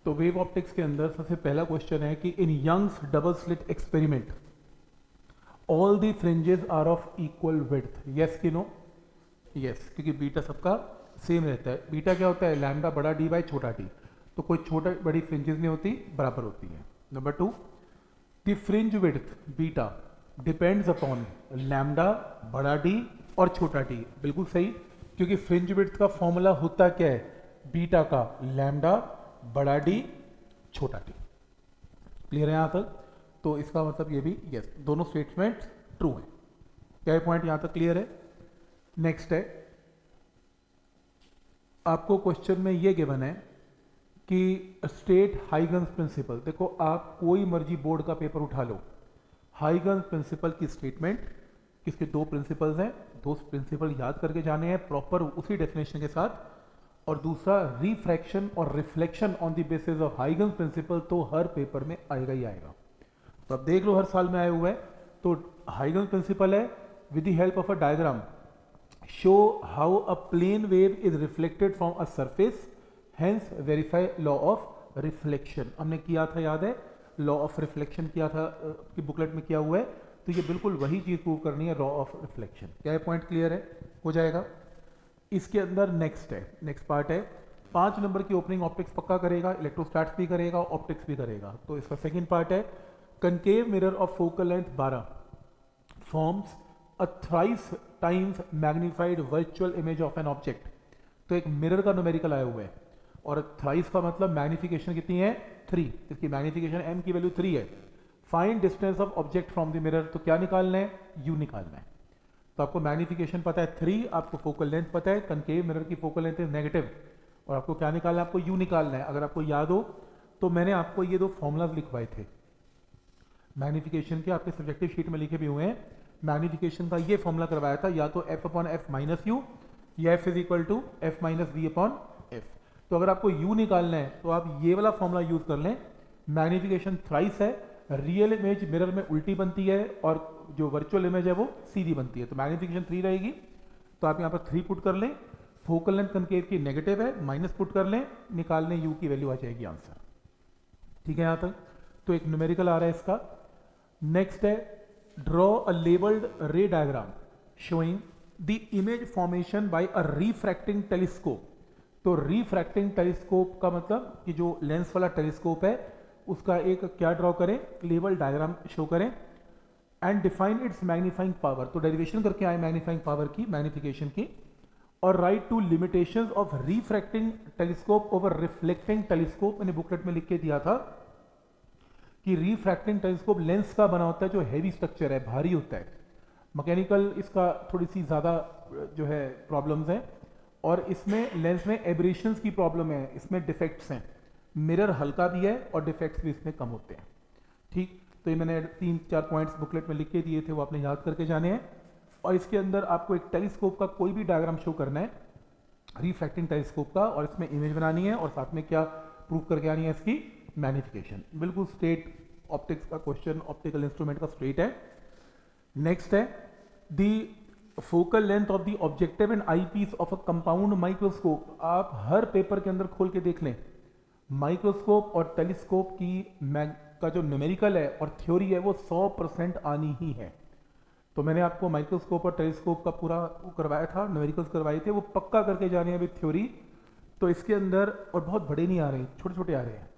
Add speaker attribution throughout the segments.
Speaker 1: तो wave optics के अंदर सबसे पहला क्वेश्चन है कि in Young's double slit experiment all the fringes are of equal width, yes कि नो? यस, क्योंकि बीटा सबका सेम रहता है। बीटा क्या होता है? लैम्डा बड़ा डी बाई छोटा डी, तो कोई छोटा बड़ी फ्रिंजेस नहीं होती, बराबर होती है। Number 2, the fringe width beta depends upon lambda बड़ा डी और छोटा डी, बिल्कुल सही, क्योंकि फ्रिंज विड्थ का फॉर्मूला होता क्या है? बीटा का लैम्डा बड़ा डी छोटा डी। क्लियर है यहाँ तक? तो इसका मतलब ये भी यस, दोनों स्टेटमेंट ट्रू है। क्या पॉइंट यहाँ तक क्लियर है? नेक्स्ट है, आपको क्वेश्चन में ये गिवन है कि स्टेट हाइगन्स प्रिंसिपल। देखो आप कोई मर्जी बोर्ड का पेपर उठा लो, हाइगन्स प्रिंसिपल की स्टेटमेंट, इसके दो प्रिंसिपल्स हैं, दो प्रिंसिपल याद करके जाने हैं प्रॉपर उसी डेफिनेशन के साथ, और दूसरा रिफ्रैक्शन और reflection on the basis of Huygens principle, तो हर पेपर में आएगा ही आएगा। तो अब देख लो हर साल में आए हुए हैं। तो हाइगन्स प्रिंसिपल है, with the help of a diagram show how a plane wave is reflected from a surface, hence verify law of reflection. हमने किया था, याद है, लॉ ऑफ रिफ्लेक्शन किया था कि बुकलेट में किया हुआ है, तो ये बिल्कुल वही चीज प्रूव करनी है, लॉ ऑफ रिफ्लेक्शन। क्या है पॉइंट क्लियर है? हो जाएगा। इसके अंदर नेक्स्ट है, नेक्स्ट पार्ट है, 5 नंबर की ओपनिंग ऑप्टिक्स पक्का करेगा, इलेक्ट्रोस्टैट्स भी करेगा, ऑप्टिक्स भी करेगा। तो इसका सेकंड पार्ट है, concave mirror of focal length 12 forms a thrice times magnified virtual image of an object। तो एक मिरर का न्यूमेरिकल आया हुआ है, और थ्राइस का मतलब मैग्निफिकेशन कितनी है? 3। इसकी मैग्निफिकेशन m की वैल्यू 3 है। Find distance of object from the mirror, तो क्या निकालना है? u निकालना है। तो आपको मैग्निफिकेशन पता है 3, आपको फोकल लेंथ पता है, कनकेव मिरर की फोकल लेंथ इज नेगेटिव, और आपको क्या निकालना है? आपको u निकालना है। अगर आपको याद हो तो मैंने आपको ये दो फॉर्मूलाज लिखवाए थे मैग्निफिकेशन के, आपके सब्जेक्टिव शीट में लिखे भी हुए हैं। मैग्निफिकेशन का ये फॉर्मूला करवाया था, या तो f upon f minus u, या f is equal to f minus v upon f. तो अगर आपको u निकालना है तो आप ये वाला फॉर्मूला यूज कर लें। मैग्निफिकेशन थ्राइस है, रियल इमेज मिरर में उल्टी बनती है और जो वर्चुअल इमेज है वो सीधी बनती है, तो मैग्निफिकेशन 3 रहेगी। तो आप यहाँ पर 3 पुट कर लें। फोकल लेंथ कनकेव की नेगेटिव है, माइनस पुट कर लें, निकाल लें, u की वैल्यू आ जाएगी आंसर। ठीक है यहाँ तक? तो एक न्यूमेरिकल आ रहा है इसका। नेक्स्ट है, ड्रॉ अ लेबल्ड रे diagram showing the image formation by a refracting telescope. तो रिफ्रैक्टिंग टेलीस्कोप का मतलब कि जो लेंस वाला टेलीस्कोप है उसका एक क्या ड्रॉ करें? लेबल डायग्राम शो करें। And define its magnifying power, तो डेरिवेशन करके आए मैग्नीफाइंग पावर की, मैग्निफिकेशन की। और write two limitations of refracting telescope over reflecting telescope. मैंने बुकलेट में लिख के दिया था कि रिफ्रैक्टिंग टेलीस्कोप लेंस का बना होता है जो हैवी स्ट्रक्चर है, भारी होता है। मैकेनिकल इसका थोड़ी सी ज़्यादा जो है प्रॉब्लम्स हैं, और इसमें लेंस में एब्रेशंस की प्रॉब्लम है, इसमें डिफेक्ट्स हैं। मिरर हल्का भी है और डिफेक्ट्स भी इसमें कम होते हैं। ठीक, तो ये मैंने 3-4 पॉइंट्स बुकलेट में लिख के दिए थे, वो आपने याद करके जाने हैं। और इसके अंदर आपको एक टेलीस्कोप का कोई भी डायग्राम शो करना है, रिफ्रैक्टिंग टेलीस्कोप का, और इसमें इमेज बनानी है, और साथ में क्या प्रूव करके आनी है? इसकी मैग्निफिकेशन। बिल्कुल स्ट्रेट ऑप्टिक्स का क्वेश्चन, ऑप्टिकल इंस्ट्रूमेंट का स्ट्रेट है। नेक्स्ट है, the focal length of the objective and eyepiece of a compound microscope. आप हर पेपर के अंदर खोल के देख लें, माइक्रोस्कोप और टेलीस्कोप की का जो न्यूमेरिकल है और थ्योरी है वो 100% आनी ही है। तो मैंने आपको माइक्रोस्कोप और टेलीस्कोप का पूरा करवाया था, न्यूमेरिकल्स करवाए थे, वो पक्का करके जाने हैं विद थ्योरी। तो इसके अंदर, और बहुत बड़े नहीं आ रहे, छोटे छोटे आ रहे हैं।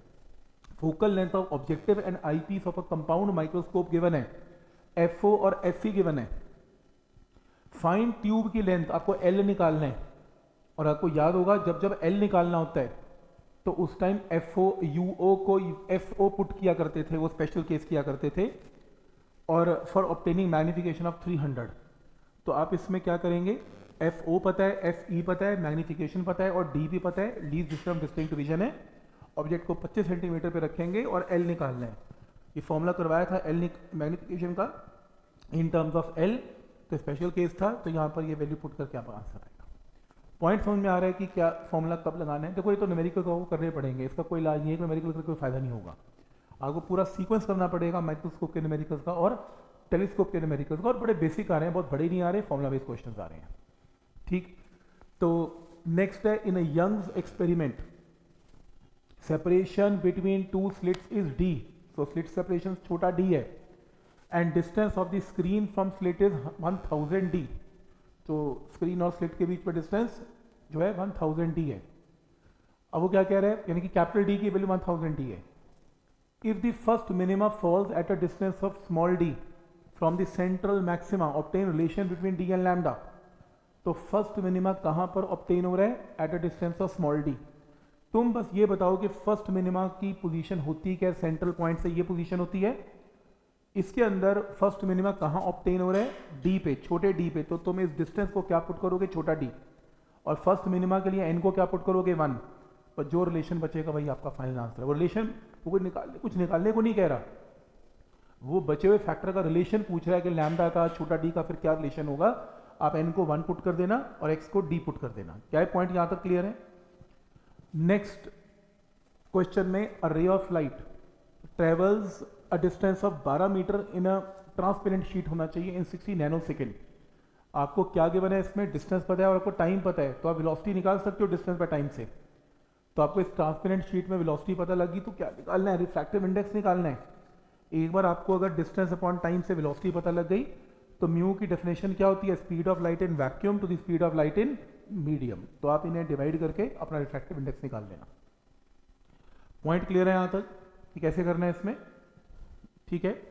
Speaker 1: Focal length of objective and eyepiece of a compound microscope given है, FO और FE गिवन है। फाइन ट्यूब की लेंथ आपको L निकालना है, और आपको याद होगा जब जब L निकालना होता है तो उस टाइम FO को FO पुट किया करते थे, वो स्पेशल केस किया करते थे। और फॉर ऑब्टेनिंग मैग्निफिकेशन ऑफ 300, तो आप इसमें क्या करेंगे? FO पता है, FE पता है, मैग्निफिकेशन पता है, और D भी पता है, लीस्ट डिस्टिंक्ट डिवीजन है। ऑब्जेक्ट को 25 सेंटीमीटर पे रखेंगे और L निकालना है। ये फॉर्मूला करवाया था L मैग्निफिकेशन का इन टर्म्स ऑफ L, तो स्पेशल केस था, तो यहाँ पर ये वैल्यू पुट करके आपका आंसर आएगा। पॉइंट समझ में आ रहा है कि क्या फॉर्मूला कब लगाना है? देखो ये तो न्यूमेरिकल को करने पड़ेंगे, इसका कोई इलाज नहीं है, न्यूमेरिकल का कोई फायदा नहीं होगा। आपको पूरा सीक्वेंस करना पड़ेगा माइक्रोस्कोप के न्यूमेरिकल्स का और टेलीस्कोप के न्यूमेरिकल्स का, और बड़े बेसिक आ रहे हैं, बहुत बड़े नहीं आ रहे, फॉर्मूला बेस्ड क्वेश्चन आ रहे हैं। ठीक, तो नेक्स्ट है, in a Young's experiment separation between two slits is D, so slit separation छोटा डी है, and distance of the screen from slit is 1000 D, तो स्क्रीन और स्लिट के बीच में डिस्टेंस जो है 1000 डी है। अब वो क्या कह रहे हैं, यानी कि कैपिटल डी की वैल्यू 1000 डी है। If the first minima falls at a distance of small d from the central maxima obtain relation between d and lambda, तो फर्स्ट मिनिमा कहां पर ऑब्टेन हो रहा है, at a distance of small d. तुम बस ये बताओ कि फर्स्ट मिनिमा की पोजीशन होती क्या, सेंट्रल पॉइंट से ये पोजीशन होती है, इसके अंदर फर्स्ट मिनिमा कहां ऑब्टेन हो रहा है, डी पे, छोटे डी पे, तो तुम इस डिस्टेंस को क्या पुट करोगे, छोटा डी, और फर्स्ट मिनिमा के लिए एन को क्या पुट करोगे 1, और जो रिलेशन बचेगा वही आपका फाइनल आंसर है। वो रिलेशन वो कुछ निकालने को नहीं कह रहा, वो बचे हुए फैक्टर का रिलेशन पूछ रहा है कि लैम्डा का छोटा डी का फिर क्या रिलेशन होगा। आप एन को 1 पुट कर देना और एक्स को डी पुट कर देना। क्या है पॉइंट यहां तक क्लियर है? नेक्स्ट क्वेश्चन में, a ray of light travels a distance of 12 metre in a transparent sheet होना चाहिए इन 60 नैनो सेकेंड। आपको क्या गिवन है इसमें, डिस्टेंस पता है और आपको टाइम पता है, तो आप वेलोसिटी निकाल सकते हो डिस्टेंस बाय टाइम से। तो आपको इस ट्रांसपेरेंट शीट में वेलोसिटी पता लगी तो क्या निकालना है, रिफ्रैक्टिव इंडेक्स निकालना है। एक बार आपको अगर डिस्टेंस अपॉन टाइम से वेलोसिटी पता लग गई तो म्यू की डेफिनेशन क्या होती है, speed of light in vacuum to the speed of light in medium. तो आप इन्हें डिवाइड करके अपना रिफ्रैक्टिव इंडेक्स निकाल लेना। पॉइंट क्लियर है यहां तक कि कैसे करना है इसमें? ठीक है।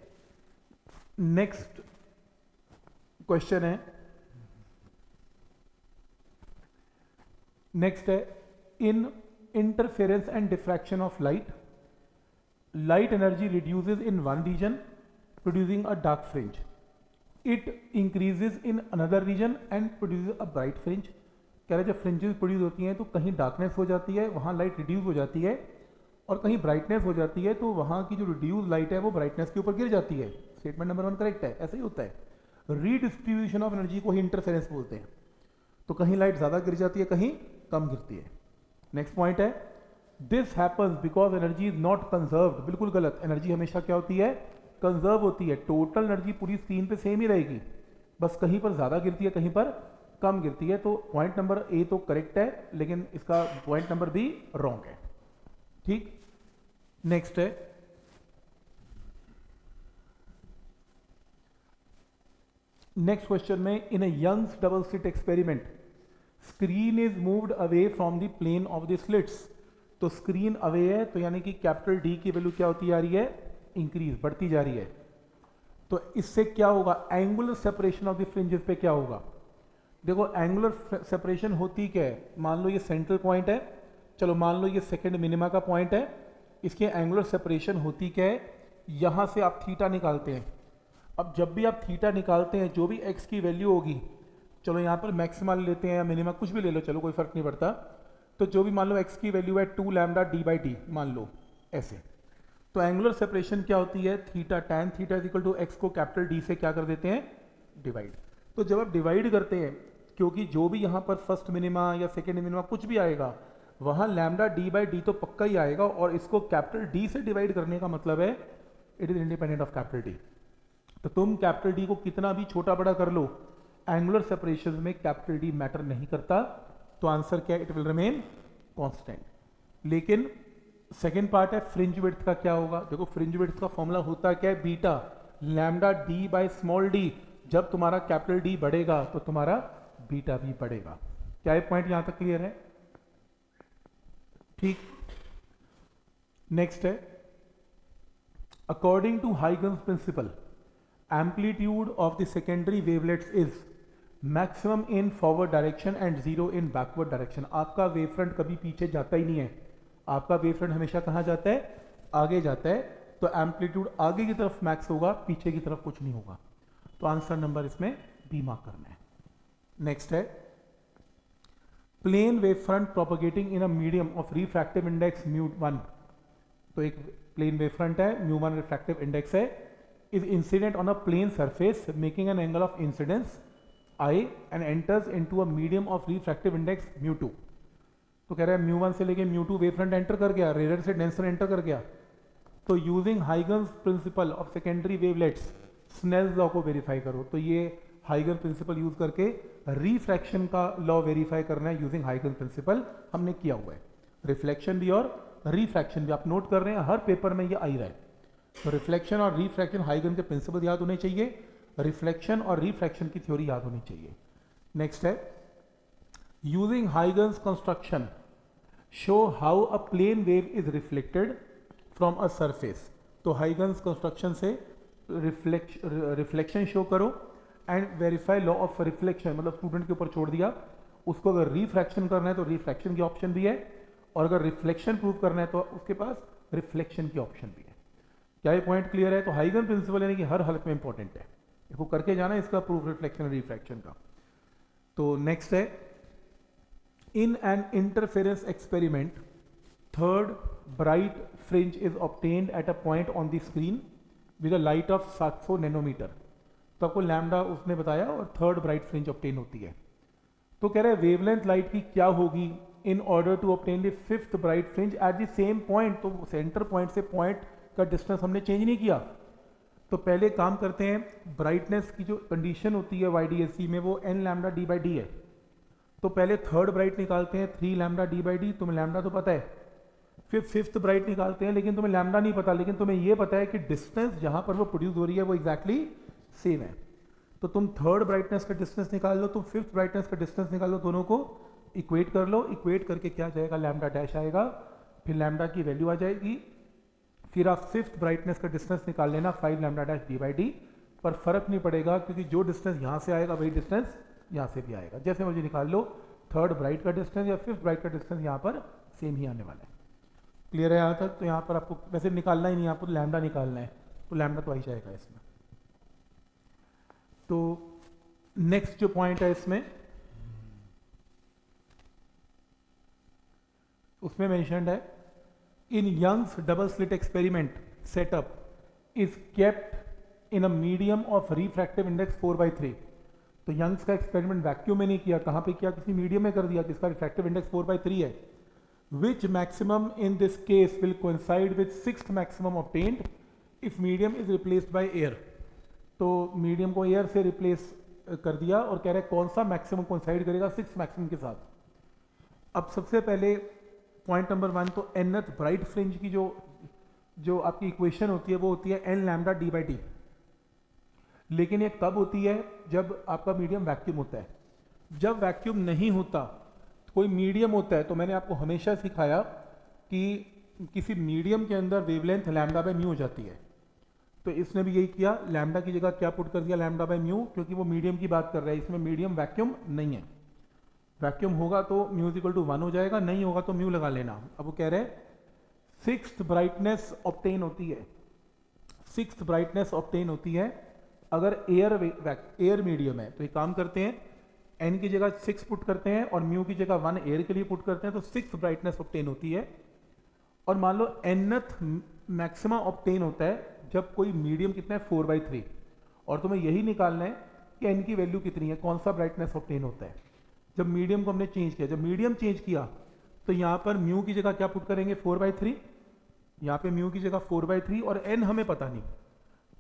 Speaker 1: नेक्स्ट क्वेश्चन है, नेक्स्ट है, in interference and diffraction of light, light energy reduces in one region producing a dark fringe, it increases in another region and produces a bright fringe। कह रहे जब फ्रिंजेस प्रोड्यूस होती हैं तो कहीं darkness हो जाती है, वहां लाइट रिड्यूस हो जाती है, और कहीं ब्राइटनेस हो जाती है तो वहां की जो रिड्यूस लाइट है वो ब्राइटनेस के ऊपर गिर जाती है। स्टेटमेंट नंबर 1 करेक्ट है, ऐसा ही होता है। रीडिस्ट्रीब्यूशन ऑफ एनर्जी को ही इंटरफेरेंस बोलते हैं, तो कहीं लाइट ज्यादा गिर जाती है, कहीं कम गिरती है। नेक्स्ट पॉइंट है, this happens because energy is not conserved. बिल्कुल गलत, एनर्जी हमेशा क्या होती है, कंजर्व होती है। टोटल एनर्जी पूरी स्क्रीन पे सेम ही रहेगी, बस कहीं पर ज्यादा गिरती है, कहीं पर कम गिरती है। तो पॉइंट नंबर ए तो करेक्ट है, लेकिन इसका पॉइंट नंबर बी रॉन्ग है। ठीक, नेक्स्ट है, नेक्स्ट क्वेश्चन में, in a Young's double slit experiment screen is moved away from the plane of the slits. तो स्क्रीन अवे है, तो यानी कि कैपिटल डी की वैल्यू क्या होती जा रही है, इंक्रीज, बढ़ती जा रही है। तो इससे क्या होगा, angular separation of the fringes पे क्या होगा। देखो एंगुलर सेपरेशन होती क्या है, मान लो ये सेंट्रल पॉइंट है, चलो मान लो ये सेकंड मिनिमा का पॉइंट है, इसके एंगुलर सेपरेशन होती क्या है, यहां से आप थीटा निकालते हैं। अब जब भी आप थीटा निकालते हैं, जो भी एक्स की वैल्यू होगी, चलो यहां पर मैक्सिमा लेते हैं या मिनिमा, कुछ भी ले लो, चलो कोई फर्क नहीं पड़ता। तो जो भी मान लो x की वैल्यू है 2 लैम्डा डी बाई डी, मान लो ऐसे, तो एंगुलर सेपरेशन क्या होती है, theta, tan theta equal to x को कैपिटल डी से क्या कर देते हैं, डिवाइड। तो जब आप डिवाइड करते हैं, क्योंकि जो भी यहाँ पर फर्स्ट मिनिमा या सेकेंड मिनिमा कुछ भी आएगा, वहाँ लैम्डा डी बाई डी तो पक्का ही आएगा, और इसको कैपिटल डी से डिवाइड करने का मतलब है it is independent of capital D. तो तुम कैपिटल डी को कितना भी छोटा बड़ा कर लो, एंगुलर सेपरेशन में कैपिटल डी मैटर नहीं करता, तो आंसर क्या है, इट विल रिमेन कांस्टेंट। लेकिन सेकेंड पार्ट है, फ्रिंज विड्थ का क्या होगा। देखो फ्रिंज विड्थ का फॉर्मूला होता क्या है, beta lambda D by small D. जब तुम्हारा कैपिटल डी बढ़ेगा तो तुम्हारा बीटा भी बढ़ेगा। क्या ये पॉइंट यहां तक क्लियर है? ठीक, नेक्स्ट है, according to Huygens principle amplitude of the secondary wavelets is maximum in forward direction and zero in backward direction. आपका वेव फ्रंट कभी पीछे जाता ही नहीं है, आपका वेव फ्रंट हमेशा कहां जाता है, आगे जाता है। तो एम्पलीट्यूड आगे की तरफ मैक्स होगा, पीछे की तरफ कुछ नहीं होगा। तो आंसर नंबर इसमें बी मार्क करना है। नेक्स्ट है, plane wavefront propagating in a medium of refractive index μ1। तो एक प्लेन वेव फ्रंट है, μ1 रिफ्रैक्टिव इंडेक्स है, is incident on a plane surface making an angle of incidence I and enters into a medium of refractive index μ2। तो कह रहा है μ1 से लेके μ2 वेव फ्रंट एंटर कर गया, रेयर से डेंसर एंटर कर गया। तो using Huygens principle of secondary wavelets, Snell's law को वेरीफाई करो। तो ये हाइगन प्रिंसिपल यूज करके रिफ्रैक्शन का लॉ वेरीफाई करना है यूजिंग हाइगन प्रिंसिपल, हमने किया हुआ है। रिफ्लेक्शन भी और रिफ्रैक्शन भी आप नोट कर रहे हैं, हर पेपर में ये आ ही रहा है। तो रिफ्लेक्शन और रिफ्रैक्शन हाइगन के प्रिंसिपल याद होने चाहिए, रिफ्लेक्शन और रिफ्रैक्शन की थ्योरी याद होनी चाहिए। नेक्स्ट है using Huygens construction show how a plane wave is reflected from a surface. तो हाइगन्स कंस्ट्रक्शन से रिफ्लेक्शन शो करो and verify law of reflection, मतलब स्टूडेंट के ऊपर छोड़ दिया। उसको अगर रिफ्रैक्शन करना है तो रिफ्रैक्शन की ऑप्शन भी है, और अगर रिफ्लेक्शन प्रूव करना है तो उसके पास रिफ्लेक्शन की ऑप्शन भी है। क्या ये पॉइंट क्लियर है? तो हाइगन प्रिंसिपल यानी कि हर हालत में इंपॉर्टेंट है, इसको करके जाना है, इसका प्रूफ रिफ्लेक्शन रिफ्रैक्शन का। तो नेक्स्ट है in an interference experiment third bright fringe is obtained at a point on the screen with a light of 700 nanometre. तो आपको लैम्डा उसने बताया और थर्ड ब्राइट फ्रिंज ऑब्टेन होती है। तो कह रहे हैं वेवलेंथ लाइट की क्या होगी in order to obtain the fifth bright fringe at the same point. तो सेंटर पॉइंट से पॉइंट का डिस्टेंस हमने चेंज नहीं किया। तो पहले काम करते हैं, ब्राइटनेस की जो कंडीशन होती है YDAC में वो n lambda d by D है। तो पहले थर्ड ब्राइट निकालते हैं 3 लैम्डा डी बाई डी, तुम्हें लैम्डा तो पता है। फिर फिफ्थ ब्राइट निकालते हैं, लेकिन तुम्हें लैम्डा नहीं पता, लेकिन तुम्हें ये पता है कि डिस्टेंस जहां पर वो प्रोड्यूस हो रही है वो एग्जैक्टली सेम है। तो तुम थर्ड ब्राइटनेस का डिस्टेंस निकाल लो, तुम फिफ्थ ब्राइटनेस का डिस्टेंस निकाल लो, दोनों को इक्वेट कर लो। इक्वेट करके क्या जाएगा, लैम्डा डैश आएगा, फिर लैम्डा की वैल्यू आ जाएगी। फिर आप फिफ्थ ब्राइटनेस का डिस्टेंस निकाल लेना 5 lambda dash D by D, पर फर्क नहीं पड़ेगा क्योंकि जो डिस्टेंस यहाँ से आएगा वही डिस्टेंस यहाँ से भी आएगा। जैसे मुझे निकाल लो थर्ड ब्राइट का डिस्टेंस या फिफ्थ ब्राइट का डिस्टेंस यहाँ पर सेम ही आने वाला है। क्लियर है यहाँ तक? तो यहाँ पर आपको वैसे निकालना ही नहीं, आपको लैम्डा निकालना है, तो लैम्डा तो आ ही जाएगा इसमें। तो नेक्स्ट जो पॉइंट है इसमें, उसमें मेंशन्ड है in Young's double slit experiment setup is kept in a medium of refractive index 4/3। तो यंग्स का एक्सपेरिमेंट वैक्यूम में नहीं किया, कहां पे किया, किसी मीडियम में कर दिया जिसका रिफ्रैक्टिव इंडेक्स 4/3 है। Which maximum in this case will coincide with sixth maximum obtained if medium is replaced by air. तो मीडियम को एयर से रिप्लेस कर दिया और कह रहे हैं कौन सा मैक्सिमम कोइंसाइड करेगा सिक्स मैक्सिमम के साथ। अब सबसे पहले पॉइंट नंबर 1, तो nth ब्राइट फ्रिंज की जो आपकी इक्वेशन होती है वो होती है n lambda d by D. लेकिन ये कब होती है, जब आपका मीडियम वैक्यूम होता है। जब वैक्यूम नहीं होता, कोई मीडियम होता है, तो मैंने आपको हमेशा सिखाया कि किसी मीडियम के अंदर वेवलेंथ लैम्डा बाय म्यू हो जाती है। तो इसने भी यही किया, लैम्डा की जगह क्या पुट कर दिया, लैम्डा बाय म्यू, क्योंकि वो मीडियम की बात कर रहा है, इसमें मीडियम वैक्यूम नहीं है। वैक्यूम होगा तो म्यू इक्वल टू 1 हो जाएगा, नहीं होगा तो म्यू लगा लेना। अब वो कह रहे हैं सिक्स्थ ब्राइटनेस ऑब्टेन होती है, सिक्स्थ ब्राइटनेस ऑब्टेन होती है अगर एयर मीडियम है। तो एक काम करते हैं, n की जगह 6 पुट करते हैं और म्यू की जगह 1 एयर के लिए पुट करते हैं, तो सिक्स्थ ब्राइटनेस ऑब्टेन होती है। और मान लो nth मैक्सिमा ऑब्टेन होता है जब कोई मीडियम कितना है 4/3, और तुम्हें यही निकालना है कि n की वैल्यू कितनी है, कौन सा ब्राइटनेस ऑब्टेन होता है जब मीडियम को हमने चेंज किया। जब मीडियम चेंज किया तो यहाँ पर म्यू की जगह क्या पुट करेंगे 4/3, यहाँ पे म्यू की जगह 4/3 और n हमें पता नहीं,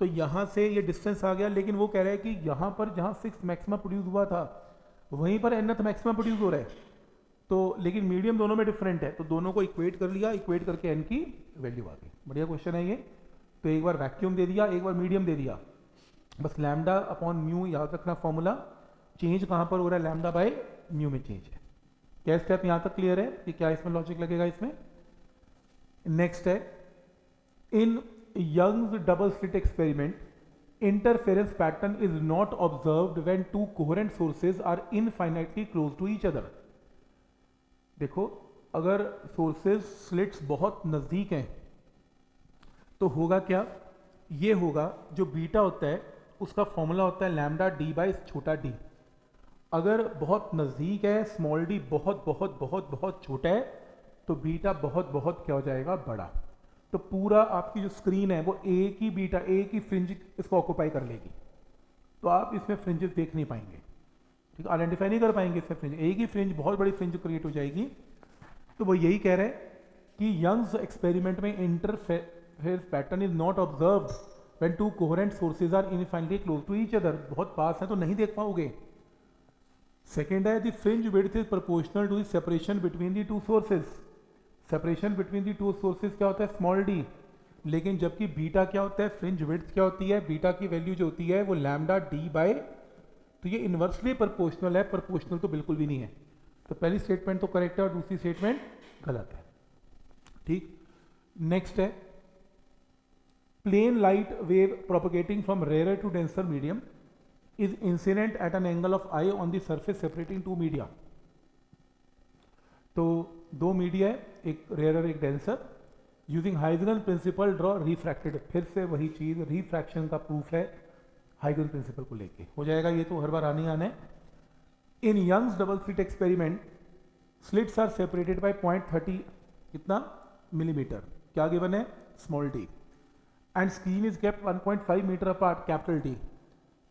Speaker 1: तो यहाँ से ये डिस्टेंस आ गया। लेकिन वो कह रहा है कि यहाँ पर जहाँ सिक्स मैक्सिमा प्रोड्यूस हुआ था वहीं पर nth मैक्सिमा प्रोड्यूस हो रहा है, तो लेकिन मीडियम दोनों में डिफरेंट है, तो दोनों को इक्वेट कर लिया, इक्वेट करके n की वैल्यू आ गई। बढ़िया क्वेश्चन है ये। तो एक बार वैक्यूम दे दिया, एक बार मीडियम दे दिया, बस लैम्डा अपॉन म्यू याद रखना फॉर्मूला। चेंज कहाँ पर हो रहा है, लैम्डा बाय म्यू में चेंज है। क्या स्टेप यहाँ तक क्लियर है कि क्या इसमें लॉजिक लगेगा इसमें? नेक्स्ट है in Young's double slit experiment interference pattern is not observed when two coherent sources are infinitely close to each other. देखो अगर सोर्सेज स्लिट्स बहुत नजदीक हैं तो होगा क्या, ये होगा जो बीटा होता है उसका फॉर्मूला होता है लैम्डा डी बाई छोटा डी। अगर बहुत नज़दीक है, स्मॉल डी बहुत बहुत बहुत बहुत छोटा है, तो बीटा बहुत बहुत क्या हो जाएगा, बड़ा। तो पूरा आपकी जो स्क्रीन है वो एक ही बीटा, एक ही फ्रिंज इसको ऑक्यूपाई कर लेगी, तो आप इसमें फ्रिंजेस देख नहीं पाएंगे, ठीक है, आइडेंटिफाई नहीं कर पाएंगे इसमें फ्रिंज। एक ही फ्रिंज, बहुत बड़ी फ्रिंज क्रिएट हो जाएगी। तो वो यही कह रहे हैं कि यंग्स एक्सपेरिमेंट में interference pattern is not observed when two coherent sources are infinitely close to each other. बहुत पास है तो नहीं देख पाओगे। सेकेंड है the fringe width is proportional to the separation between the two sources. Separation between the two sources क्या होता है, स्मॉल डी। लेकिन जबकि बीटा क्या होता है, फ्रिंज विड्थ क्या होती है, बीटा की वैल्यू जो होती है वो लैम्डा डी बाय, तो ये इन्वर्सली प्रोपोर्शनल है, प्रोपोर्शनल तो बिल्कुल भी नहीं है। तो पहली स्टेटमेंट तो करेक्ट है और दूसरी स्टेटमेंट गलत है। ठीक, नेक्स्ट है plane light wave propagating from rare to denser medium is incident at an angle of i on the surface separating two media. तो दो मीडिया है, एक रेयर एक denser, using Huygens principle draw refracted. फिर से वही चीज, रिफ्रैक्शन का प्रूफ है हाइजेंस प्रिंसिपल को लेके हो जाएगा, ये तो हर बार आने आना है। In Young's double slit experiment slits are separated by 0.30 कितना मिलीमीटर, क्या गिवन है, small t, and screen is kept 1.5 metre apart, capital t.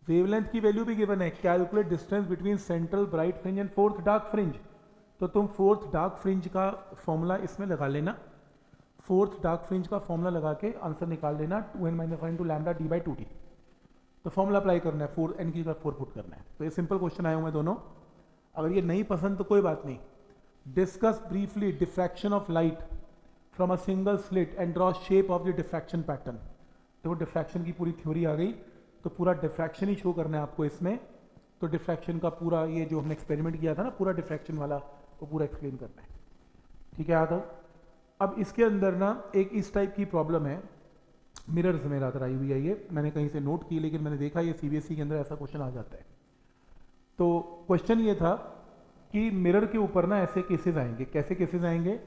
Speaker 1: Wavelength की वैल्यू भी गिवन है, calculate distance between central bright fringe and fourth dark fringe. तो तुम fourth dark fringe का formula इसमें लगा लेना, फोर्थ डार्क फ्रिंज का फॉर्मूला लगा के आंसर निकाल लेना 2n-1 into lambda d by 2t। तो फॉर्मूला अप्लाई करना है, 4 n की जगह 4 पुट करना है। तो ये सिंपल क्वेश्चन आए हुए दोनों। अगर ये नहीं पसंद तो कोई बात नहीं। Discuss briefly diffraction of light from a single slit and draw shape of the diffraction pattern. तो डिफ्रैक्शन की पूरी थ्योरी आ गई, तो पूरा डिफ्रैक्शन ही शो करना है आपको इसमें। तो डिफ्रैक्शन का पूरा ये जो हमने एक्सपेरिमेंट किया था ना, पूरा डिफ्रैक्शन वाला, वो पूरा एक्सप्लेन करना है। ठीक है, आता अब इसके अंदर ना एक इस टाइप की प्रॉब्लम है, मिरर्स में रात आई हुई है, ये मैंने कहीं से नोट की, लेकिन मैंने देखा ये सीबीएसई के अंदर ऐसा क्वेश्चन आ जाता है। तो क्वेश्चन ये था कि मिरर के ऊपर ना ऐसे केसेस आएंगे, कैसे केसेस आएंगे,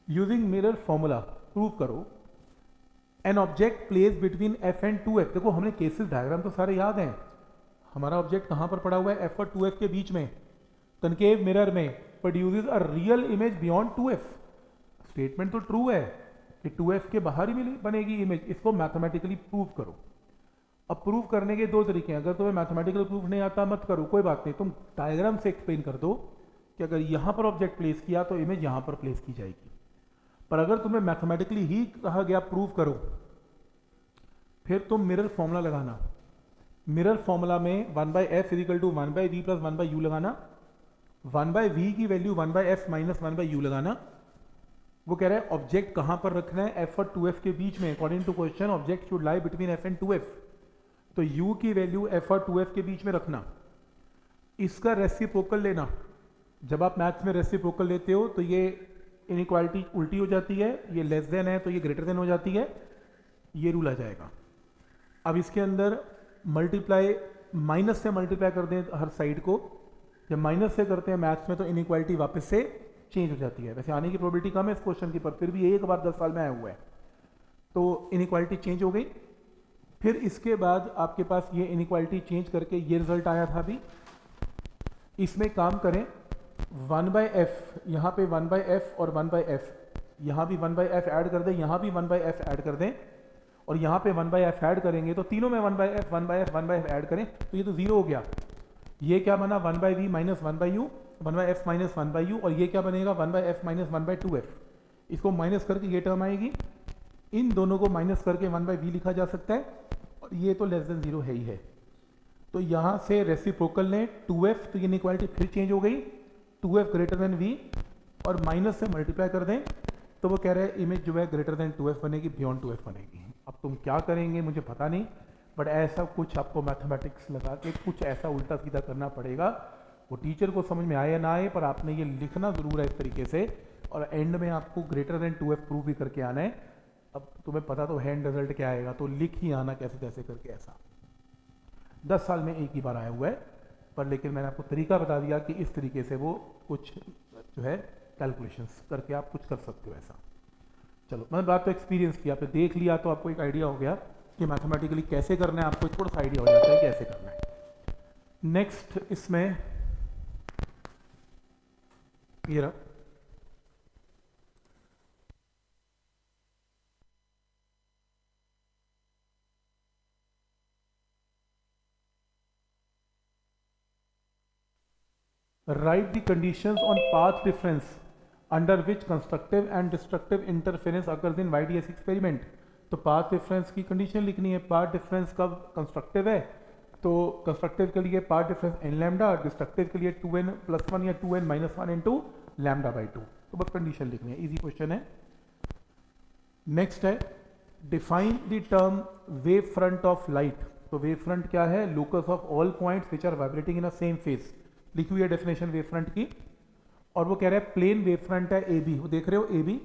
Speaker 1: यूजिंग मिरर फॉर्मूला प्रूव करो an object place between F and 2f। देखो हमने केसेस डायग्राम तो सारे याद हैं, हमारा ऑब्जेक्ट कहां पर पड़ा हुआ है, एफ और 2f के बीच में, कनकेव मिरर में, produces a real image beyond 2f। Statement तो ट्रू है कि 2f के बाहर ही बनेगी इमेज, इसको मैथमेटिकली प्रूव करो। अब प्रूव करने के दो तरीके हैं, अगर तुम्हें मैथमेटिकल प्रूफ नहीं आता मत करो, कोई बात नहीं, तुम डायग्राम से एक्सप्लेन कर दो कि अगर यहां पर ऑब्जेक्ट प्लेस किया तो इमेज यहां पर प्लेस की जाएगी। पर अगर तुम्हें मैथमेटिकली ही कहा गया प्रूव करो, फिर तुम मिरर फॉर्मूला लगाना। मिरर फॉर्मूला में 1/f equal to 1/v plus 1/u लगाना, 1/v की वैल्यू 1/f माइनस 1/u लगाना। वो कह रहा है ऑब्जेक्ट कहां पर रखना है, f और 2f के बीच में। According to question object should lie between f and 2f। तो u की वैल्यू f और 2f के बीच में रखना, इसका रेसिप्रोकल लेना। जब आप मैथ्स में रेसिप्रोकल लेते हो तो ये इनइक्वालिटी उल्टी हो जाती है, ये लेस देन है तो ये ग्रेटर देन हो जाती है, ये रूल आ जाएगा। अब इसके अंदर मल्टीप्लाई, माइनस से मल्टीप्लाई कर दें हर साइड को, जब माइनस से करते हैं मैथ्स में तो इनइक्वालिटी वापस से चेंज हो जाती है। वैसे आने की प्रोबेबिलिटी कम है इस क्वेश्चन की, पर फिर भी एक बार 10 साल में आया हुआ है, तो इनइक्वालिटी चेंज हो गई। फिर इसके बाद आपके पास ये इनइक्वालिटी चेंज करके ये रिजल्ट आया था। अभी इसमें काम करें, 1/f, यहाँ पे 1/f और 1/f, यहाँ भी 1/f ऐड कर दें, यहाँ भी 1/f ऐड कर दें, और यहाँ पे 1/f ऐड करेंगे तो तीनों में 1/f 1/f 1/f ऐड करें तो ये तो 0 हो गया। ये क्या बना, 1/v minus 1/u, 1/f minus 1/u, और ये क्या बनेगा 1/f माइनस 1/2f। इसको माइनस करके ये टर्म आएगी, इन दोनों को माइनस करके 1/v लिखा जा सकता है, और ये तो लेस देन 0 है ही है। तो यहाँ से रेसिप्रोकल ने 2f, तो ये इनइक्वालिटी फिर चेंज हो गई, 2f ग्रेटर देन v, और माइनस से मल्टीप्लाई कर दें तो वो कह रहे हैं इमेज जो है ग्रेटर देन 2f बनेगी, बियॉन्ड 2f बनेगी। अब तुम क्या करेंगे मुझे पता नहीं, बट ऐसा कुछ आपको मैथमेटिक्स लगा के कुछ ऐसा उल्टा सीधा करना पड़ेगा, वो टीचर को समझ में आए या ना आए, पर आपने ये लिखना जरूर है इस तरीके से, और एंड में आपको ग्रेटर देन 2f प्रूव भी करके आना है। अब तुम्हें पता तो है एंड रिजल्ट क्या आएगा, तो लिख ही आना कैसे कैसे करके। ऐसा 10 साल में एक ही बार आया हुआ है, पर लेकिन मैंने आपको तरीका बता दिया कि इस तरीके से वो कुछ जो है कैलकुलेशंस करके आप कुछ कर सकते हो ऐसा। चलो, मैंने बात तो एक्सपीरियंस किया, आपने देख लिया तो आपको एक आइडिया हो गया कि मैथमेटिकली कैसे करना है, आपको थोड़ा सा आइडिया हो जाता है कैसे करना है। नेक्स्ट इसमें ये रहा, write the conditions on path difference under which constructive and destructive interference occurs in YDS experiment। तो पाथ डिफरेंस की कंडीशन लिखनी है। पाथ डिफरेंस कब कंस्ट्रक्टिव है, तो कंस्ट्रक्टिव के लिए path difference n lambda, destructive के लिए 2n+1 या 2n-1 इंटू लैम्डा बाई 2। तो बस कंडीशन लिखनी है, इजी क्वेश्चन है। नेक्स्ट है define the term wave front of light. तो वेव फ्रंट क्या है? Locus of all points which are vibrating in a same phase. लिखी हुई है डेफिनेशन वेव फ्रंट की, और वो कह रहा है प्लेन वेव फ्रंट है ए बी, वो देख रहे हो ए बी,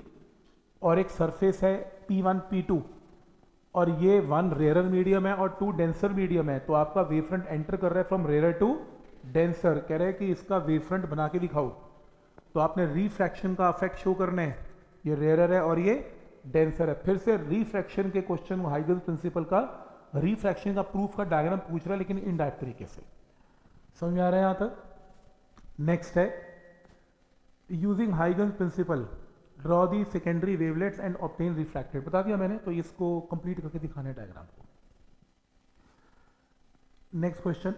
Speaker 1: और एक सरफेस है P1 P2, और ये 1 रेयर मीडियम है और 2 डेंसर मीडियम है। तो आपका वेव फ्रंट एंटर कर रहा है फ्रॉम रेयर टू डेंसर, कह रहे हैं कि इसका वेव फ्रंट बना के दिखाओ। तो आपने रिफ्रैक्शन का इफेक्ट शो करना है, ये रेयर है और ये डेंसर है। फिर से रिफ्रैक्शन के क्वेश्चन, हाइगन्स प्रिंसिपल का रिफ्रैक्शन का प्रूफ का डायग्राम पूछ रहा है, लेकिन इनडायरेक्ट तरीके से। समझ में आ रहा है यहां तक? नेक्स्ट है using Huygens principle draw the secondary wavelets and obtain refracted. बता दिया मैंने, तो इसको कंप्लीट करके दिखाना है डायग्राम को। Next question,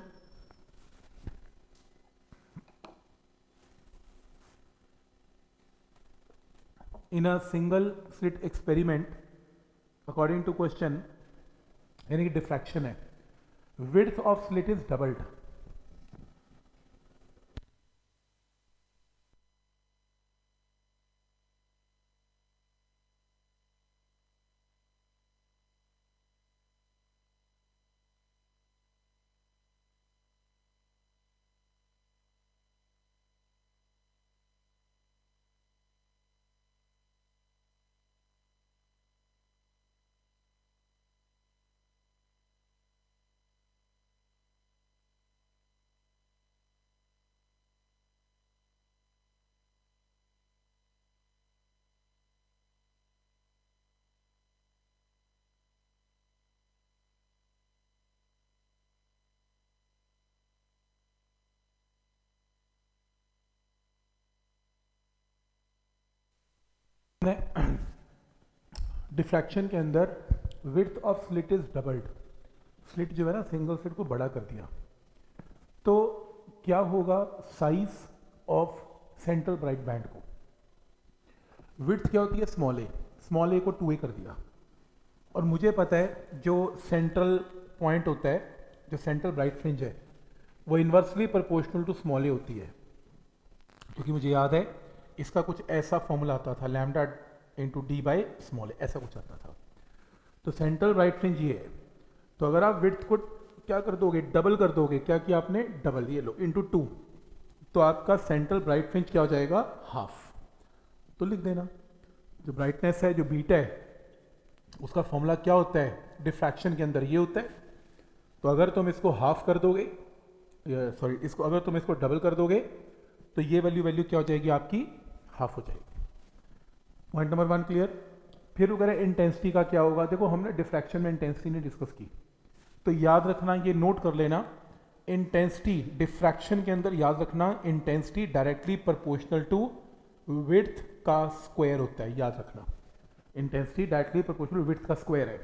Speaker 1: in a single slit experiment according to question, यानी कि डिफ्रैक्शन है, width of slit is doubled. Diffraction के अंदर width of slit is doubled. Slit जो है ना, सिंगल स्लिट को बड़ा कर दिया, तो क्या होगा size of central bright band को। विड्थ क्या होती है? स्मॉल ए को 2a कर दिया, और मुझे पता है जो सेंट्रल पॉइंट होता है, जो सेंट्रल ब्राइट फ्रिंज है, वो इन्वर्सली प्रोपोर्शनल टू स्मॉल ए होती है। क्योंकि मुझे याद है इसका कुछ ऐसा फॉर्मूला आता था, lambda into D by small A, ऐसा कुछ आता था। तो सेंट्रल ब्राइट फ्रिंज ये है, तो अगर आप विड्थ को क्या कर दोगे? डबल कर दोगे। क्या किया आपने? डबल, ये लो इंटू 2, तो आपका सेंट्रल ब्राइट फ्रिंज क्या हो जाएगा? हाफ। तो लिख देना, जो ब्राइटनेस है, जो बीटा है, उसका फॉर्मूला क्या होता है डिफ्रैक्शन के अंदर? ये होता है। तो अगर तुम इसको हाफ कर दोगे, सॉरी इसको, अगर तुम इसको डबल कर दोगे, तो ये वैल्यू क्या हो जाएगी आपकी? हाफ हो जाएगी। Point number 1 clear. फिर वगैरह इंटेंसिटी का क्या होगा? देखो हमने डिफ्रैक्शन में इंटेंसिटी नहीं डिस्कस की, तो याद रखना, ये नोट कर लेना, इंटेंसिटी डिफ्रैक्शन के अंदर याद रखना, intensity directly proportional to width का स्क्वायर होता है। याद रखना, इंटेंसिटी डायरेक्टली प्रोपोर्शनल विड्थ का स्क्वायर है।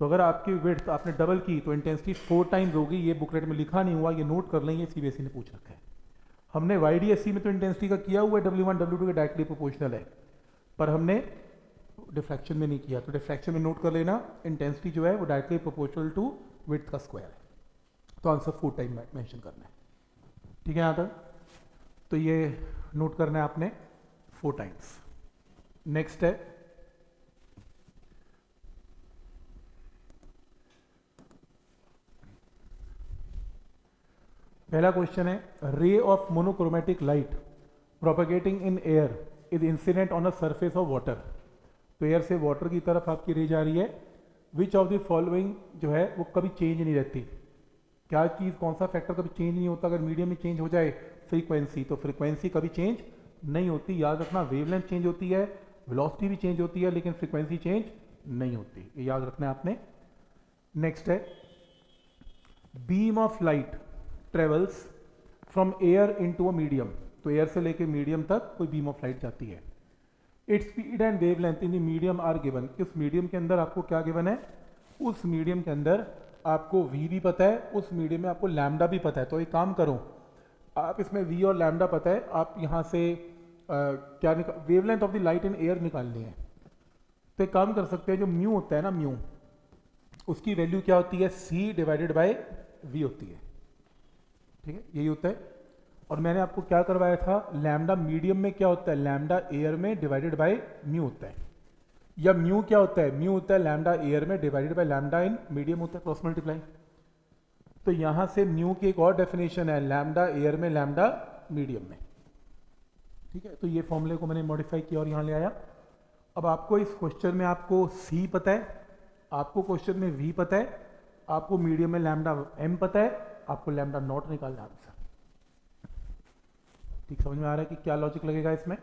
Speaker 1: तो अगर आपकी विड्थ आपने डबल की तो इंटेंसिटी 4 टाइम्स होगी। ये बुकलेट में लिखा नहीं हुआ, ये नोट कर लें, ये सीबीएसई ने पूछ रखा है। हमने वाईडीएससी में तो इंटेंसिटी का किया हुआ है, W1 W2 के डायरेक्टली प्रोपोर्शनल है, पर हमने डिफ्रैक्शन में नहीं किया। तो डिफ्रैक्शन में नोट कर लेना, इंटेंसिटी जो है वो डायरेक्टली प्रोपोर्शनल टू विड्थ का स्क्वायर है। तो आंसर 4 टाइम मेंशन करना है, ठीक है यहाँ तक? तो ये नोट करना है आपने 4 टाइम्स। नेक्स्ट है पहला क्वेश्चन है, ray of monochromatic light propagating in air is incident on a surface of water. तो एयर से वाटर की तरफ आपकी रे जा रही है। विच ऑफ द फॉलोइंग जो है वो कभी चेंज नहीं रहती। क्या चीज़, कौन सा फैक्टर कभी चेंज नहीं होता? अगर मीडियम में चेंज हो जाए फ्रीक्वेंसी, तो फ्रीक्वेंसी कभी चेंज नहीं होती। याद रखना, वेवलेंथ चेंज होती है, वेलोसिटी भी चेंज होती है, लेकिन फ्रीक्वेंसी चेंज नहीं होती, ये याद रखना है आपने। नेक्स्ट है, beam of light travels from air into a medium. तो एयर से लेके मीडियम तक कोई बीम ऑफ लाइट जाती है। Its speed and wavelength in the medium are given. इस मीडियम के अंदर आपको क्या गिवन है? उस मीडियम के अंदर आपको v भी पता है, उस मीडियम में आपको लैम्डा भी पता है। तो एक काम करो, आप इसमें v और लैम्डा पता है, आप यहाँ से क्या wavelength of the light in air निकालनी है। तो एक काम कर सकते हैं, जो म्यू होता है ना, म्यू, उसकी वैल्यू क्या होती है? c डिवाइडेड बाय v होती है, ठीक है, यही होता है। और मैंने आपको क्या करवाया था, लैम्डा मीडियम में क्या होता है, लैम्डा एयर में डिवाइडेड बाय म्यू होता है, या म्यू क्या होता है, म्यू होता है लैम्डा एयर में divided by lambda in medium होता है, क्रॉस मल्टीप्लाई। तो यहां से म्यू की एक और डेफिनेशन है, लैम्डा एयर में लैम्डा मीडियम में। ठीक है, तो ये फॉर्मूले को मैंने मॉडिफाई किया और यहां ले आया। अब आपको इस क्वेश्चन में आपको सी पता है, आपको क्वेश्चन में वी पता है, आपको मीडियम में लैम्डा एम पता है, आपको लैम्डा नॉट निकालना है आंसर। ठीक समझ में आ रहा है कि क्या लॉजिक लगेगा इसमें?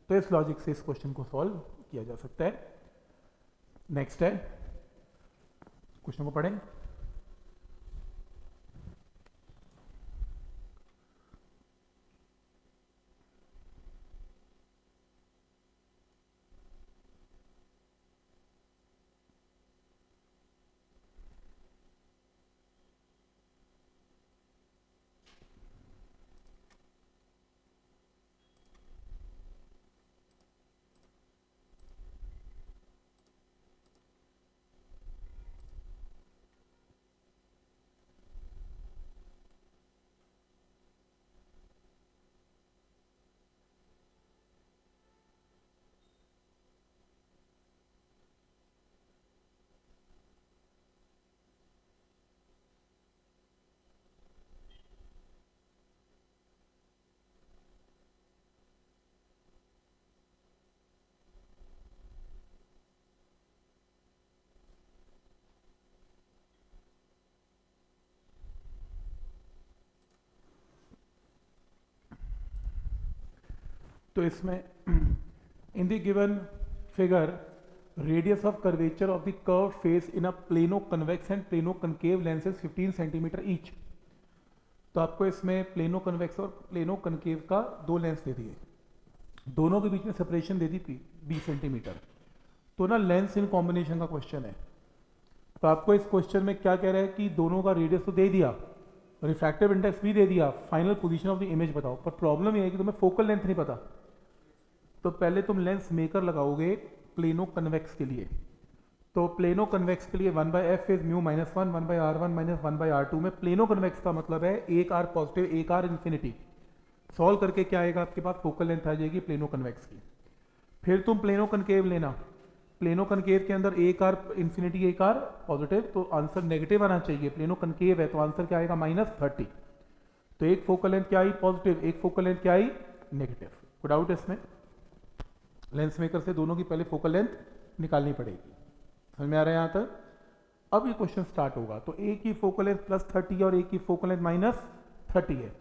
Speaker 1: तो इस लॉजिक से इस क्वेश्चन को सॉल्व किया जा सकता है। नेक्स्ट है, क्वेश्चन को पढ़ें। तो इसमें in the given figure radius of curvature of the curve face in a plano convex and plano concave lenses 15 centimetre each. तो आपको इसमें प्लेनो कन्वेक्स और प्लेनो कनकेव का दो लेंस दे दिए, दोनों के बीच में सेपरेशन दे दी 20 सेंटीमीटर। तो ना लेंस इन कॉम्बिनेशन का क्वेश्चन है। तो आपको इस क्वेश्चन में क्या कह रहा है कि दोनों का रेडियस तो दे दिया, रिफ्रैक्टिव इंडेक्स भी दे दिया, final position of the image बताओ। पर प्रॉब्लम यह है कि तुम्हें फोकल लेंथ नहीं पता। तो पहले तुम लेंस मेकर लगाओगे प्लेनो कन्वेक्स के लिए। तो प्लेनो कन्वेक्स के लिए 1/f is mu -1, 1/r1 -1/r2 में प्लेनो कन्वेक्स का मतलब है एक आर पॉजिटिव एक आर इन्फिनिटी। सॉल्व करके क्या आएगा आपके पास, फोकल लेंथ आ जाएगी प्लेनो कन्वेक्स की। फिर तुम प्लेनो कनकेव लेना, प्लेनो कनकेव के अंदर एक आर इन्फिनिटी एक आर पॉजिटिव, तो आंसर नेगेटिव आना चाहिए। प्लेनो कनकेव है तो आंसर क्या आएगा -30। तो एक फोकल लेंथ क्या आई पॉजिटिव, एक फोकल लेंथ क्या आई नेगेटिव। कोई डाउट है इसमें? लेंस मेकर से दोनों की पहले फोकल लेंथ निकालनी पड़ेगी। समझ में आ रहा है यहाँ तक? अब ये क्वेश्चन स्टार्ट होगा। तो एक की फोकल लेंथ +30 है और एक की फोकल लेंथ -30 है।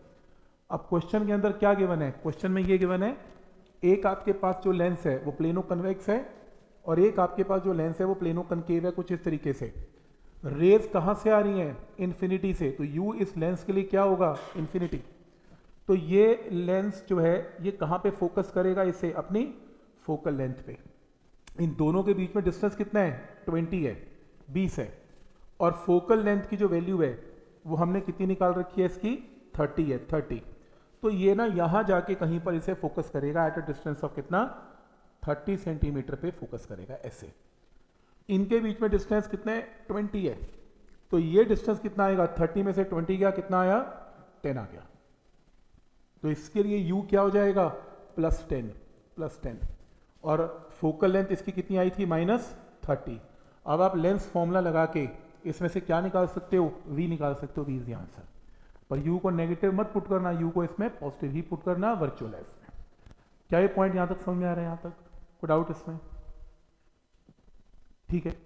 Speaker 1: अब क्वेश्चन के अंदर क्या गिवन है, क्वेश्चन में ये गिवन है एक आपके पास जो लेंस है वो प्लेनो कन्वेक्स है और एक आपके पास जो लेंस है वो प्लेनो कनकेव है। कुछ इस तरीके से रेज कहां से आ रही हैं, इन्फिनिटी से। तो यू इस लेंस के लिए क्या होगा, इन्फिनिटी। तो ये लेंस जो है ये कहां पे फोकस करेगा, इसे अपनी फोकल लेंथ पे। इन दोनों के बीच में डिस्टेंस कितना है, 20 है, 20 है। और फोकल लेंथ की जो वैल्यू है वो हमने कितनी निकाल रखी है इसकी, 30 है, 30। तो ये ना यहां जाके कहीं पर इसे फोकस करेगा एट अ डिस्टेंस ऑफ कितना, 30 सेंटीमीटर पे फोकस करेगा ऐसे। इनके बीच में डिस्टेंस कितने, 20 है। तो ये डिस्टेंस कितना आएगा, 30 में से 20 गया, कितना आया, 10 आ गया। तो इसके लिए u क्या हो जाएगा, +10, +10। और फोकल लेंथ इसकी कितनी आई थी, -30। अब आप लेंस फॉर्मूला लगा के इसमें से क्या निकाल सकते हो, v निकाल सकते हो, v इज द आंसर। पर u को नेगेटिव मत पुट करना, u को इसमें पॉजिटिव ही पुट करना वर्चुअल है इसमें। क्या ये पॉइंट यहां तक समझ में आ रहा है, यहां तक कोई डाउट इसमें? ठीक है।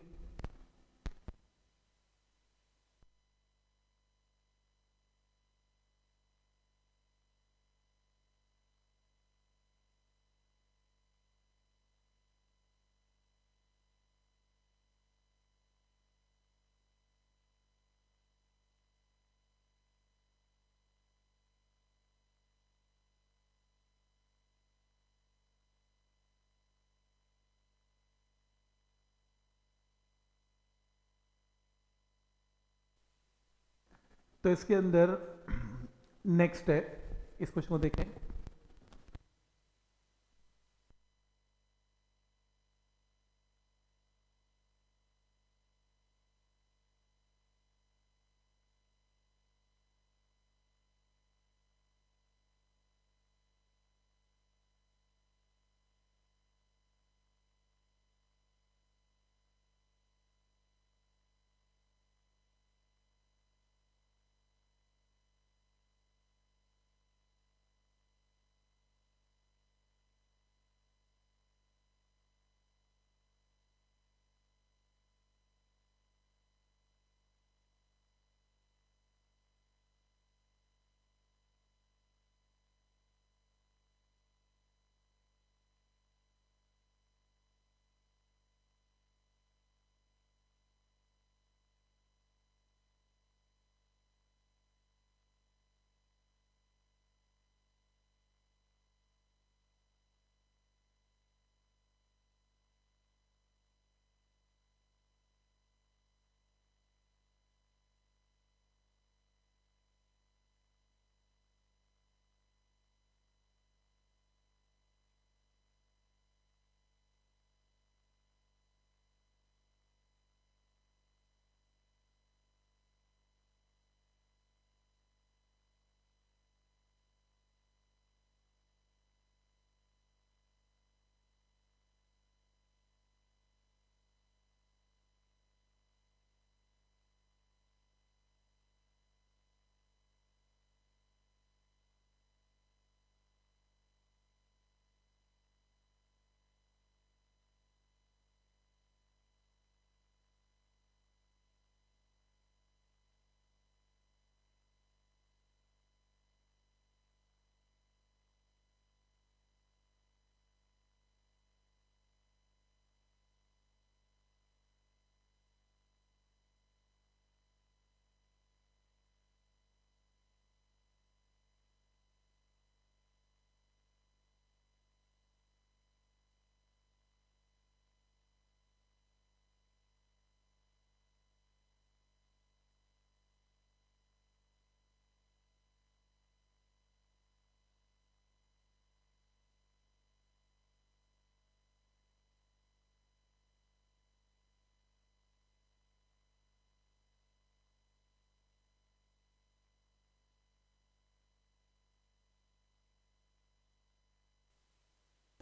Speaker 1: तो इसके अंदर नेक्स्ट है, इस क्वेश्चन को देखें।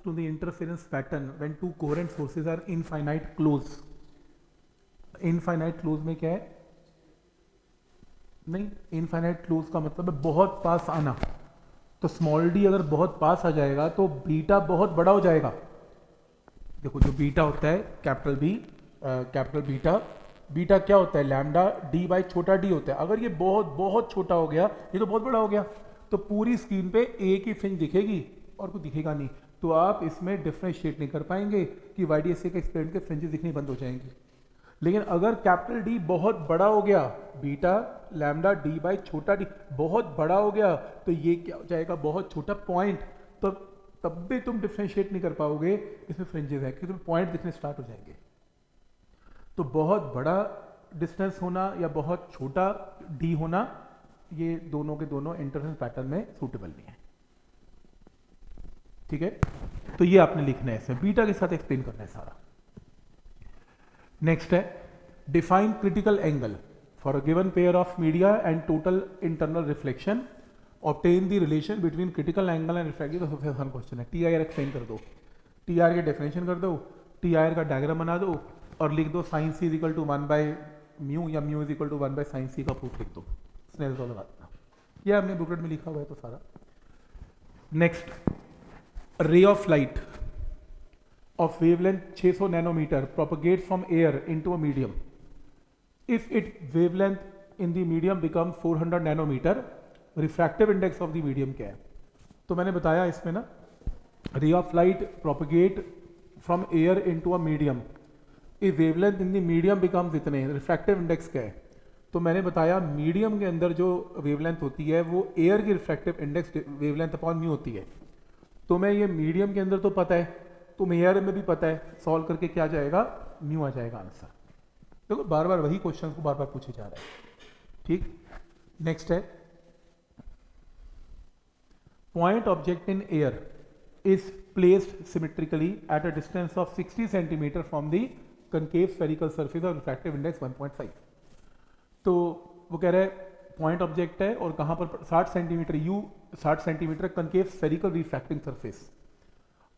Speaker 1: to the interference pattern when two coherent sources are infinite close. Infinite close में क्या है, नहीं, इनफाइनाइट क्लोज का मतलब है बहुत पास आना। तो स्मॉल डी अगर बहुत पास आ जाएगा तो बीटा बहुत बड़ा हो जाएगा। देखो जो बीटा होता है capital B, capital beta, beta क्या होता है, लैम्डा डी बाई छोटा डी होता है। अगर ये बहुत बहुत छोटा हो गया, ये तो बहुत बड़ा हो गया, तो पूरी स्क्रीन पे एक ही फ्रिंज दिखेगी और कुछ दिखेगा नहीं। तो आप इसमें डिफ्रेंशिएट नहीं कर पाएंगे कि वाईडीएसए के एक्सपेरिमेंट के फ्रिंजेस दिखनी बंद हो जाएंगी। लेकिन अगर कैपिटल डी बहुत बड़ा हो गया, बीटा लैम्डा डी बाई छोटा डी बहुत बड़ा हो गया, तो ये क्या हो जाएगा, बहुत छोटा पॉइंट, तो तब भी तुम डिफ्रेंशिएट नहीं कर पाओगे इसमें फ्रिंजेस है, क्योंकि तुम्हें पॉइंट दिखने स्टार्ट हो जाएंगे। तो बहुत बड़ा डिस्टेंस होना या बहुत छोटा डी होना, ये दोनों के दोनों इंटरफेरेंस पैटर्न में सूटेबल नहीं है। ठीक है, तो ये आपने लिखना है, इसमें बीटा के साथ एक्सप्लेन करना है सारा। नेक्स्ट है define critical angle for a given pair of media and total internal reflection, obtain the relation between critical angle and refractive. तो सबसे आसान क्वेश्चन है, टी आई आर एक्सप्लेन कर दो, टी आई आर के डेफिनेशन कर दो, टी आई आर का डायग्राम बना दो और लिख दो sine C is equal to 1 by mu या mu is equal to 1 by sine C का प्रूफ लिख दो। स्नेल लगा देना, यह हमने बुकलेट में लिखा हुआ है तो सारा। नेक्स्ट, रे of light of wavelength 600 nanometer propagates from air into a medium. If its wavelength in the medium becomes 400 nanometer, refractive index of the medium क्या है? तो मैंने बताया इसमें ना, ray of light propagate from air into a medium. If wavelength in the medium becomes इतने, refractive index क्या है? तो मैंने बताया मीडियम के अंदर जो वेवलेंथ होती है वो एयर की refractive index wavelength upon mu होती है। तो मैं ये मीडियम के अंदर तो पता है, तुम एयर में भी पता है, सॉल्व करके क्या जाएगा, म्यू आ जाएगा आंसर। देखो बार बार वही क्वेश्चन को बार बार पूछे जा रहा है। ठीक, नेक्स्ट है point object in air is placed symmetrically eight a distance of 60 centimetre from the concave spherical surface और रिफ्रैक्टिव इंडेक्स 1.5। तो वो कह रहा है पॉइंट ऑब्जेक्ट है और कहां पर 60 centimetre, you 60 centimetre concave spherical refracting surface.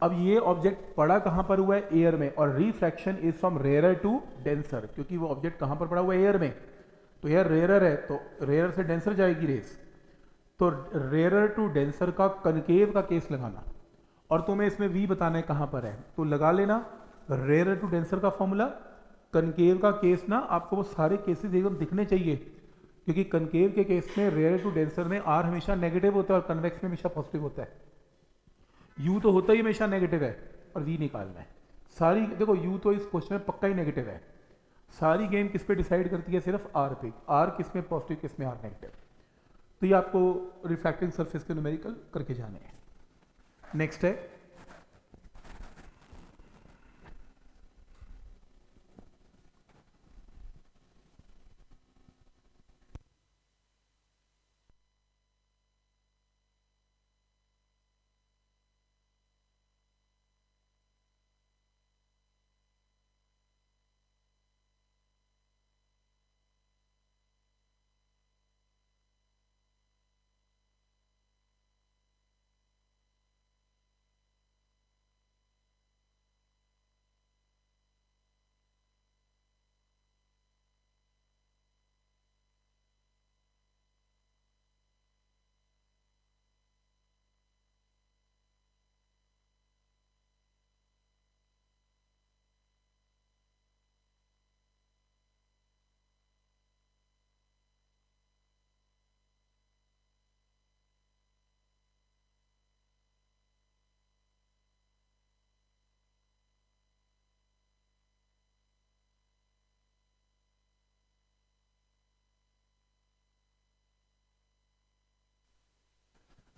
Speaker 1: अब ये ऑब्जेक्ट पड़ा कहां पर हुआ है, एयर में, और refraction is from rarer to denser, क्योंकि वो ऑब्जेक्ट कहां पर पड़ा हुआ है, एयर में। तो एयर रेयरर है तो रेयरर से डेंसर जाएगी रेस, तो रेयरर टू डेंसर का कनकेव का केस लगाना, और तुम्हें इसमें वी बताना है कहां पर है, तो लगा लेना रेयरर टू डेंसर का फॉर्मूला। कनकेव का केस ना आपको वो सारे केसेस एकदम दिखने चाहिए, क्योंकि कनकेव के केस में रेयरर टू डेंसर में आर हमेशा नेगेटिव होता है और कन्वेक्स में हमेशा पॉजिटिव होता है। यू तो होता ही हमेशा नेगेटिव है और वी निकालना है। सारी देखो यू तो इस क्वेश्चन में पक्का ही नेगेटिव है। सारी गेम किस पे डिसाइड करती है, सिर्फ आर पे, आर किस में पॉजिटिव किस में आर नेगेटिव। तो ये आपको रिफ्रैक्टिंग सरफेस के न्यूमेरिकल करके जाने हैं। नेक्स्ट है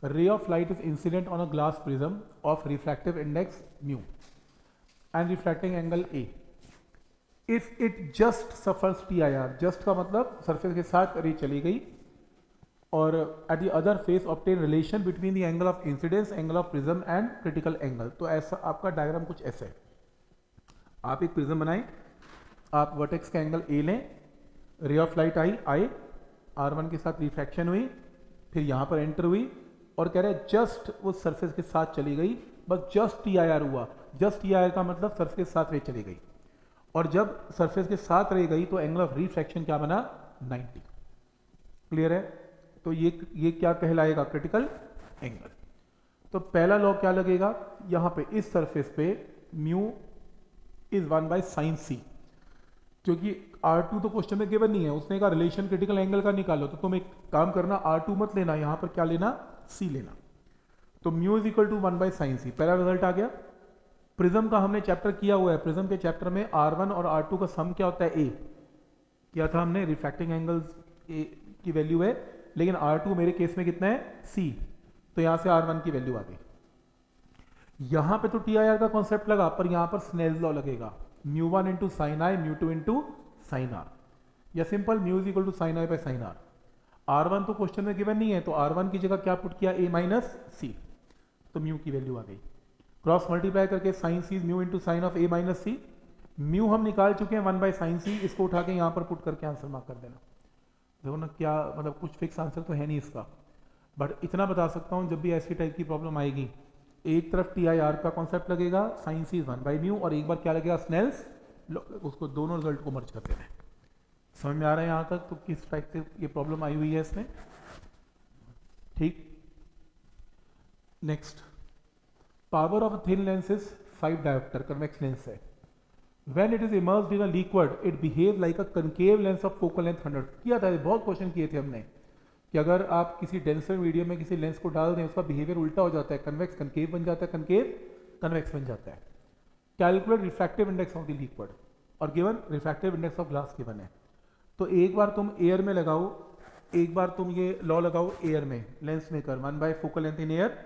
Speaker 1: ray of light is incident on a glass prism of refractive index mu and refracting angle A. If it just suffers TIR, just का मतलब सरफेस के साथ रे चली गई, और at the other face obtain relation between the angle of incidence, angle of prism and critical angle। तो ऐसा आपका डायग्राम कुछ ऐसा है, आप एक प्रिज्म बनाएं, आप वर्टेक्स का एंगल ए लें, रे ऑफ लाइट आए R1 के साथ रिफ्रैक्शन हुई, फिर यहाँ पर एंटर हुई और कह रहे हैं जस्ट वो सरफेस के साथ चली गई बस जस्ट टी आई आर हुआ। जस्ट टी आई आर का मतलब सरफेस के साथ रे चली गई, और जब सरफेस के साथ रे गई तो एंगल ऑफ रिफ्रैक्शन क्या बना, 90। क्लियर है? तो ये क्या कहलाएगा, क्रिटिकल एंगल। तो पहला लॉ क्या लगेगा, यहां पे इस सरफेस पे म्यू इज 1/sin c, क्योंकि R2 तो क्वेश्चन में गिवन नहीं है, उसने कहा रिलेशन क्रिटिकल एंगल का निकालो, तो तुम एक काम करना, R2 मत लेना, यहां पर क्या लेना, C लेना। तो mu is equal to 1/sin c, पहला रिजल्ट आ गया। प्रिज्म का हमने चैप्टर किया हुआ है, प्रिज्म के चैप्टर में R1 और R2 का सम क्या होता है, A किया था हमने, रिफ्रैक्टिंग एंगल्स की वैल्यू है, लेकिन R2 मेरे केस में कितना है, C, तो यहां से R1 की वैल्यू आ गई। यहां पे तो TIR का कॉन्सेप्ट लगा, पर यहां पर स्नेल्स लॉ लगेगा, μ1 into sine I, μ2 into sine R, या simple mu is equal to sine I by sine R. R1 तो क्वेश्चन में गिवन नहीं है, तो R1 की जगह क्या पुट किया, A माइनस सी, तो म्यू की वैल्यू आ गई। क्रॉस मल्टीप्लाई करके sine c mu into sine of A minus c, mu हम निकाल चुके हैं 1/sin c, इसको उठा के यहां पर पुट करके आंसर मार्क कर देना। देखो ना क्या मतलब, कुछ फिक्स आंसर तो है नहीं इसका, बट इतना बता सकता हूं जब भी ऐसी टाइप की प्रॉब्लम आएगी, एक तरफ TIR का कॉन्सेप्ट लगेगा, साइन सी इज 1/μ, और एक बार क्या लगेगा, स्नेल्स, उसको दोनों रिजल्ट को मर्ज कर देना है। समझ में आ रहा है यहां तक? तो किस टाइप से ये प्रॉब्लम आई हुई है इसमें, ठीक। Next, power of thin lens is 5 dioptre, convex lens है। When it is immersed in a liquid, it behaves like a concave lens of focal length 100। किया था, बहुत क्वेश्चन किए थे हमने कि अगर आप किसी डेंसर मीडियम में किसी लेंस को डाल दें, उसका बिहेवियर उल्टा हो जाता है, कन्वेक्स कनकेव बन जाता है, कनकेव कन्वेक्स बन जाता है। Calculate refractive index of the liquid, और given refractive index of glass given है। तो एक बार तुम एयर में लगाओ, एक बार तुम ये लॉ लगाओ एयर में, lens maker 1 focal length in air,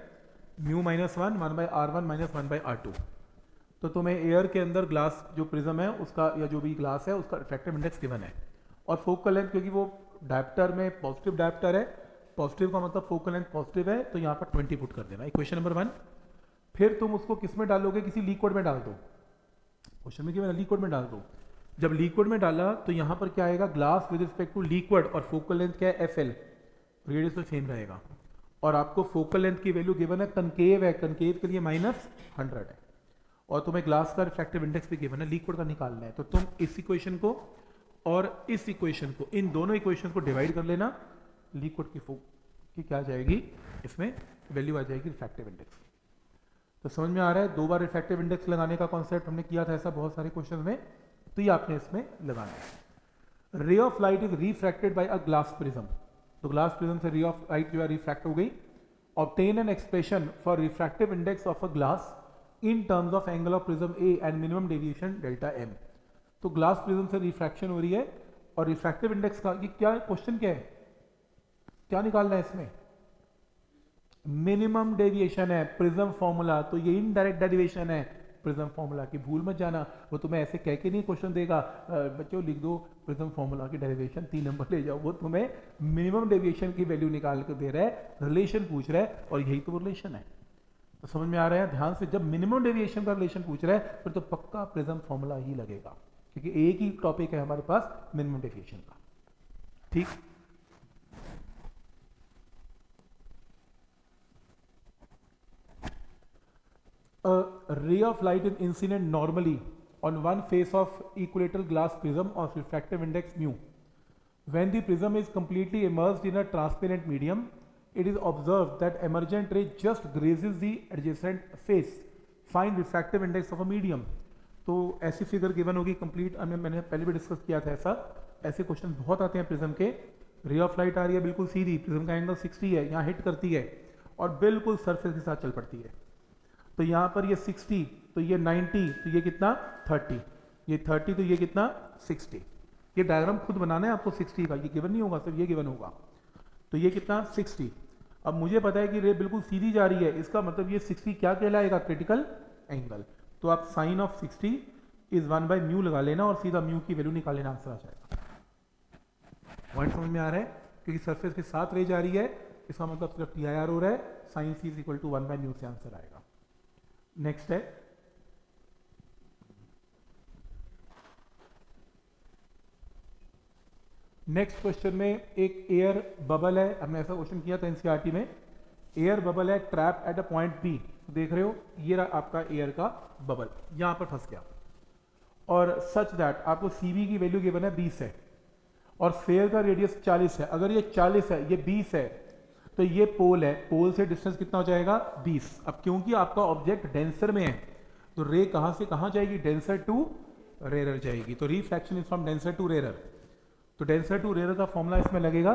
Speaker 1: mu minus 1/R1 minus 1/R2। तो तुम्हें एयर के अंदर ग्लास जो प्रिज्म है उसका, या जो भी ग्लास है उसका रिफ्रैक्टिव इंडेक्स गिवन है, और फोकल लेंथ, क्योंकि वो डायप्टर में पॉजिटिव डायप्टर है, पॉजिटिव का मतलब फोकल लेंथ पॉजिटिव है, तो यहाँ पर 20 पुट कर देना, इक्वेशन नंबर 1। फिर तुम उसको किस में डालोगे, किसी लिक्विड में डाल दो, क्वेश्चन में गिवन लिक्विड में डाल दो। जब लिक्विड में डाला तो यहाँ पर क्या आएगा, glass with respect to liquid, और फोकल लेंथ क्या है, FL, रेडियस तो सेम रहेगा, और आपको फोकल लेंथ की वैल्यू गिवन है, कनकेव है, कनकेव के लिए -100 है, और तुम्हें ग्लास का रिफ्रैक्टिव इंडेक्स भी गिवन है, लिक्विड का निकालना है। तो तुम इस इक्वेशन को और इस इक्वेशन को, इन दोनों इक्वेशन को डिवाइड कर लेना, लिक्विड की क्या जाएगी, इसमें वैल्यू आ जाएगी रिफ्रैक्टिव इंडेक्स की। तो समझ में आ रहा है, 2 बार रिफ्रैक्टिव इंडेक्स लगाने का कॉन्सेप्ट हमने किया था ऐसा बहुत सारे क्वेश्चन में, तो ये आपने इसमें लगाना है। Ray of light is refracted by a glass prism, तो ग्लास प्रिज्म से रे ऑफ लाइट जो है रिफ्रैक्ट हो गई। Obtain an expression for refractive index of a glass in terms of angle of prism A and minimum deviation delta m. तो glass prism से refraction हो रही है, और रिफ्रैक्टिव इंडेक्स का, ये क्या क्वेश्चन क्या है, क्या निकालना है इसमें, मिनिमम डेविएशन है, प्रिज्म फॉर्मूला, तो ये इनडायरेक्ट डेरिवेशन है प्रिज्म फॉर्मूला की, भूल मत जाना, वो तुम्हें ऐसे कह के नहीं क्वेश्चन देगा, बच्चों लिख दो प्रिज्म फॉर्मूला की डेरिवेशन 3 नंबर ले जाओ, वो तुम्हें मिनिमम डेविएशन की वैल्यू निकाल कर दे रहा है, रिलेशन पूछ रहा है, और यही तो रिलेशन है। तो समझ में आ रहा है, ध्यान से, जब मिनिमम डेविएशन का रिलेशन पूछ रहा है फिर तो पक्का प्रिज्म फॉर्मूला ही लगेगा, क्योंकि एक ही टॉपिक है हमारे पास मिनिमम डेविएशन का, ठीक। A ray of light is incident normally on one face of equilateral glass prism of refractive index mu. When the prism is completely immersed in a transparent medium, it is observed that emergent ray just grazes the adjacent face. Find refractive index of a medium. तो ऐसी figure given होगी complete, मैंने पहले भी discuss किया था ऐसा, ऐसे क्वेश्चन बहुत आते हैं प्रिज्म के। रे ऑफ लाइट आ रही है बिल्कुल सीधी, प्रिज्म का एंगल 60 है, यहाँ हिट करती है और बिल्कुल सरफेस के साथ चल पड़ती है, तो यहाँ पर ये 60, तो ये 90, तो ये कितना 30, ये 30, तो ये कितना 60। ये डायग्राम खुद बनाना है आपको 60 का, ये गिवन नहीं होगा, सिर्फ ये गिवन होगा, तो ये कितना 60। अब मुझे पता है कि रे बिल्कुल सीधी जा रही है, इसका मतलब ये 60 क्या कहलाएगा, क्रिटिकल एंगल। तो आप साइन ऑफ 60 इज 1/μ लगा लेना और सीधा म्यू की वैल्यू निकाल लेना, आंसर आ जाएगा। पॉइंट समझ में आ रहा है, क्योंकि सरफेस के साथ रे जा रही है, इसका मतलब सिर्फ TIR हो रहा है, sine C is equal to 1/μ से आंसर आएगा। नेक्स्ट है नेक्स्ट क्वेश्चन में एक एयर बबल है, हमने ऐसा क्वेश्चन किया था एनसीईआरटी में। एयर बबल है trap at a point B तो देख रहे हो ये रहा आपका एयर का बबल, यहां पर फंस गया। और सच दैट आपको सीबी की वैल्यू गिवन है 20 है और स्फेयर का रेडियस 40 है। अगर ये 40 है, ये 20 है, तो ये पोल है, पोल से डिस्टेंस कितना हो जाएगा 20। अब क्योंकि आपका ऑब्जेक्ट डेंसर में है तो रे कहां से कहां जाएगी, डेंसर टू रेयर जाएगी। तो refraction is from denser to rare. तो डेंसर टू रेयर का फॉर्मूला इसमें लगेगा,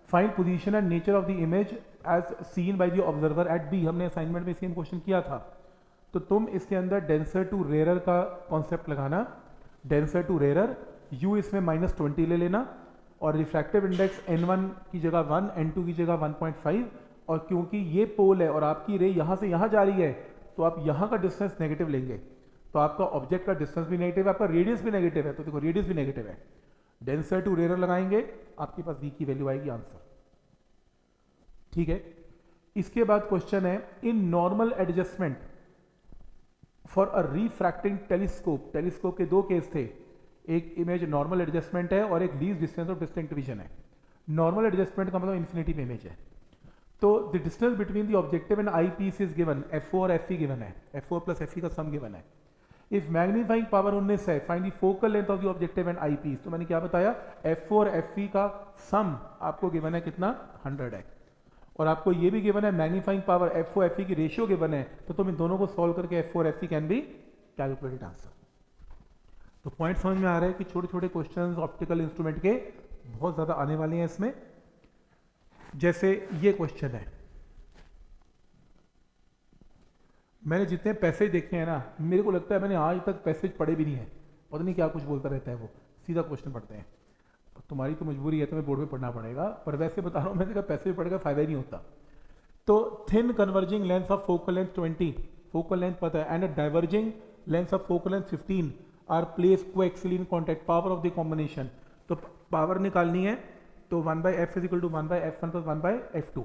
Speaker 1: find position and nature of the image as seen by the observer at B. हमने असाइनमेंट में सेम क्वेश्चन किया था। तो तुम इसके अंदर डेंसर टू रेयर का कॉन्सेप्ट लगाना, डेंसर टू रेयर, यू इसमें -20 ले लेना और रिफ्रैक्टिव इंडेक्स n1 की जगह 1, n2 की जगह 1.5। और क्योंकि ये पोल है और आपकी रे यहां से यहां जा रही है तो आप यहां का डिस्टेंस नेगेटिव लेंगे, तो आपका ऑब्जेक्ट का डिस्टेंस भी नेगेटिव है, आपका रेडियस भी नेगेटिव है। तो देखो रेडियस भी नेगेटिव है, डेंसर टू रेयर लगाएंगे, आपके पास v की वैल्यू आएगी आंसर। ठीक है, इसके बाद क्वेश्चन है, in normal adjustment for a refracting telescope. Telescope के दो केस थे, एक इमेज नॉर्मल एडजस्टमेंट है और एक least distance of distinct vision है। नॉर्मल एडजस्टमेंट का मतलब इन्फिनिटी में इमेज है। तो the distance between the objective and eyepiece is given, FO और FE गिवन है, FO प्लस FE का सम गिवन है। इफ मैग्नीफाइंग पावर 19 है, find the focal length of the objective and eyepiece. तो मैंने क्या बताया, FO और FE का सम आपको गिवन है कितना, 100 है। और आपको ये भी गिवन है मैग्नीफाइंग पावर FO FE की रेशियो गिवन है, तो तुम इन दोनों को सॉल्व करके FO और FE can be calculated answer. तो पॉइंट समझ में आ रहा है कि छोटे छोटे क्वेश्चंस ऑप्टिकल इंस्ट्रूमेंट के बहुत ज्यादा आने वाले हैं इसमें। जैसे ये क्वेश्चन है, मैंने जितने पैसेज देखे हैं ना, मेरे को लगता है मैंने आज तक पैसेज पढ़े भी नहीं है, पता नहीं क्या कुछ बोलता रहता है वो, सीधा क्वेश्चन पढ़ते हैं। तुम्हारी तो मजबूरी है, तुम्हें बोर्ड में पढ़ना पड़ेगा, पर वैसे बता रहा हूं, मैंने कहा पैसेज पढ़ का फायदा ही नहीं होता। तो thin converging length of focal length 20, focal length पता है, and diverging length of focal length 15 are place coaxially in contact, power of the combination. तो पावर निकालनी है, तो 1/f is equal to 1/f1 plus 1/f2।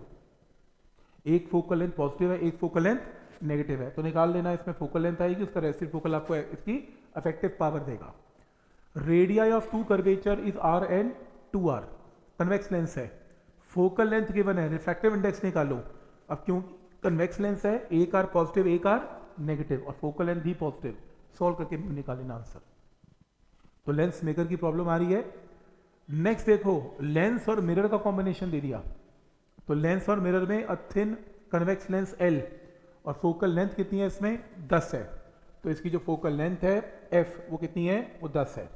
Speaker 1: एक focal length positive है, एक focal length negative है, तो निकाल लेना। इसमें फोकल लेंथ आएगी, उसका रेसिप्रोकल आपको इसकी अफेक्टिव पावर देगा। Radii of two curvature is r and 2r, convex lens है, फोकल लेंथ गिवन है, रिफ्रैक्टिव इंडेक्स निकालो। अब क्यों कन्वेक्स लेंस है, एक r पॉजिटिव एक r नेगेटिव और फोकल लेंथ भी पॉजिटिव, सॉल्व करके निकालेना आंसर। तो लेंस मेकर की प्रॉब्लम आ रही है। नेक्स्ट देखो, लेंस और मिरर का कॉम्बिनेशन दे दिया, तो लेंस और मिरर में a thin convex lens L और फोकल लेंथ कितनी है इसमें 10 है, तो इसकी जो फोकल लेंथ है F वो कितनी है, वो 10 है।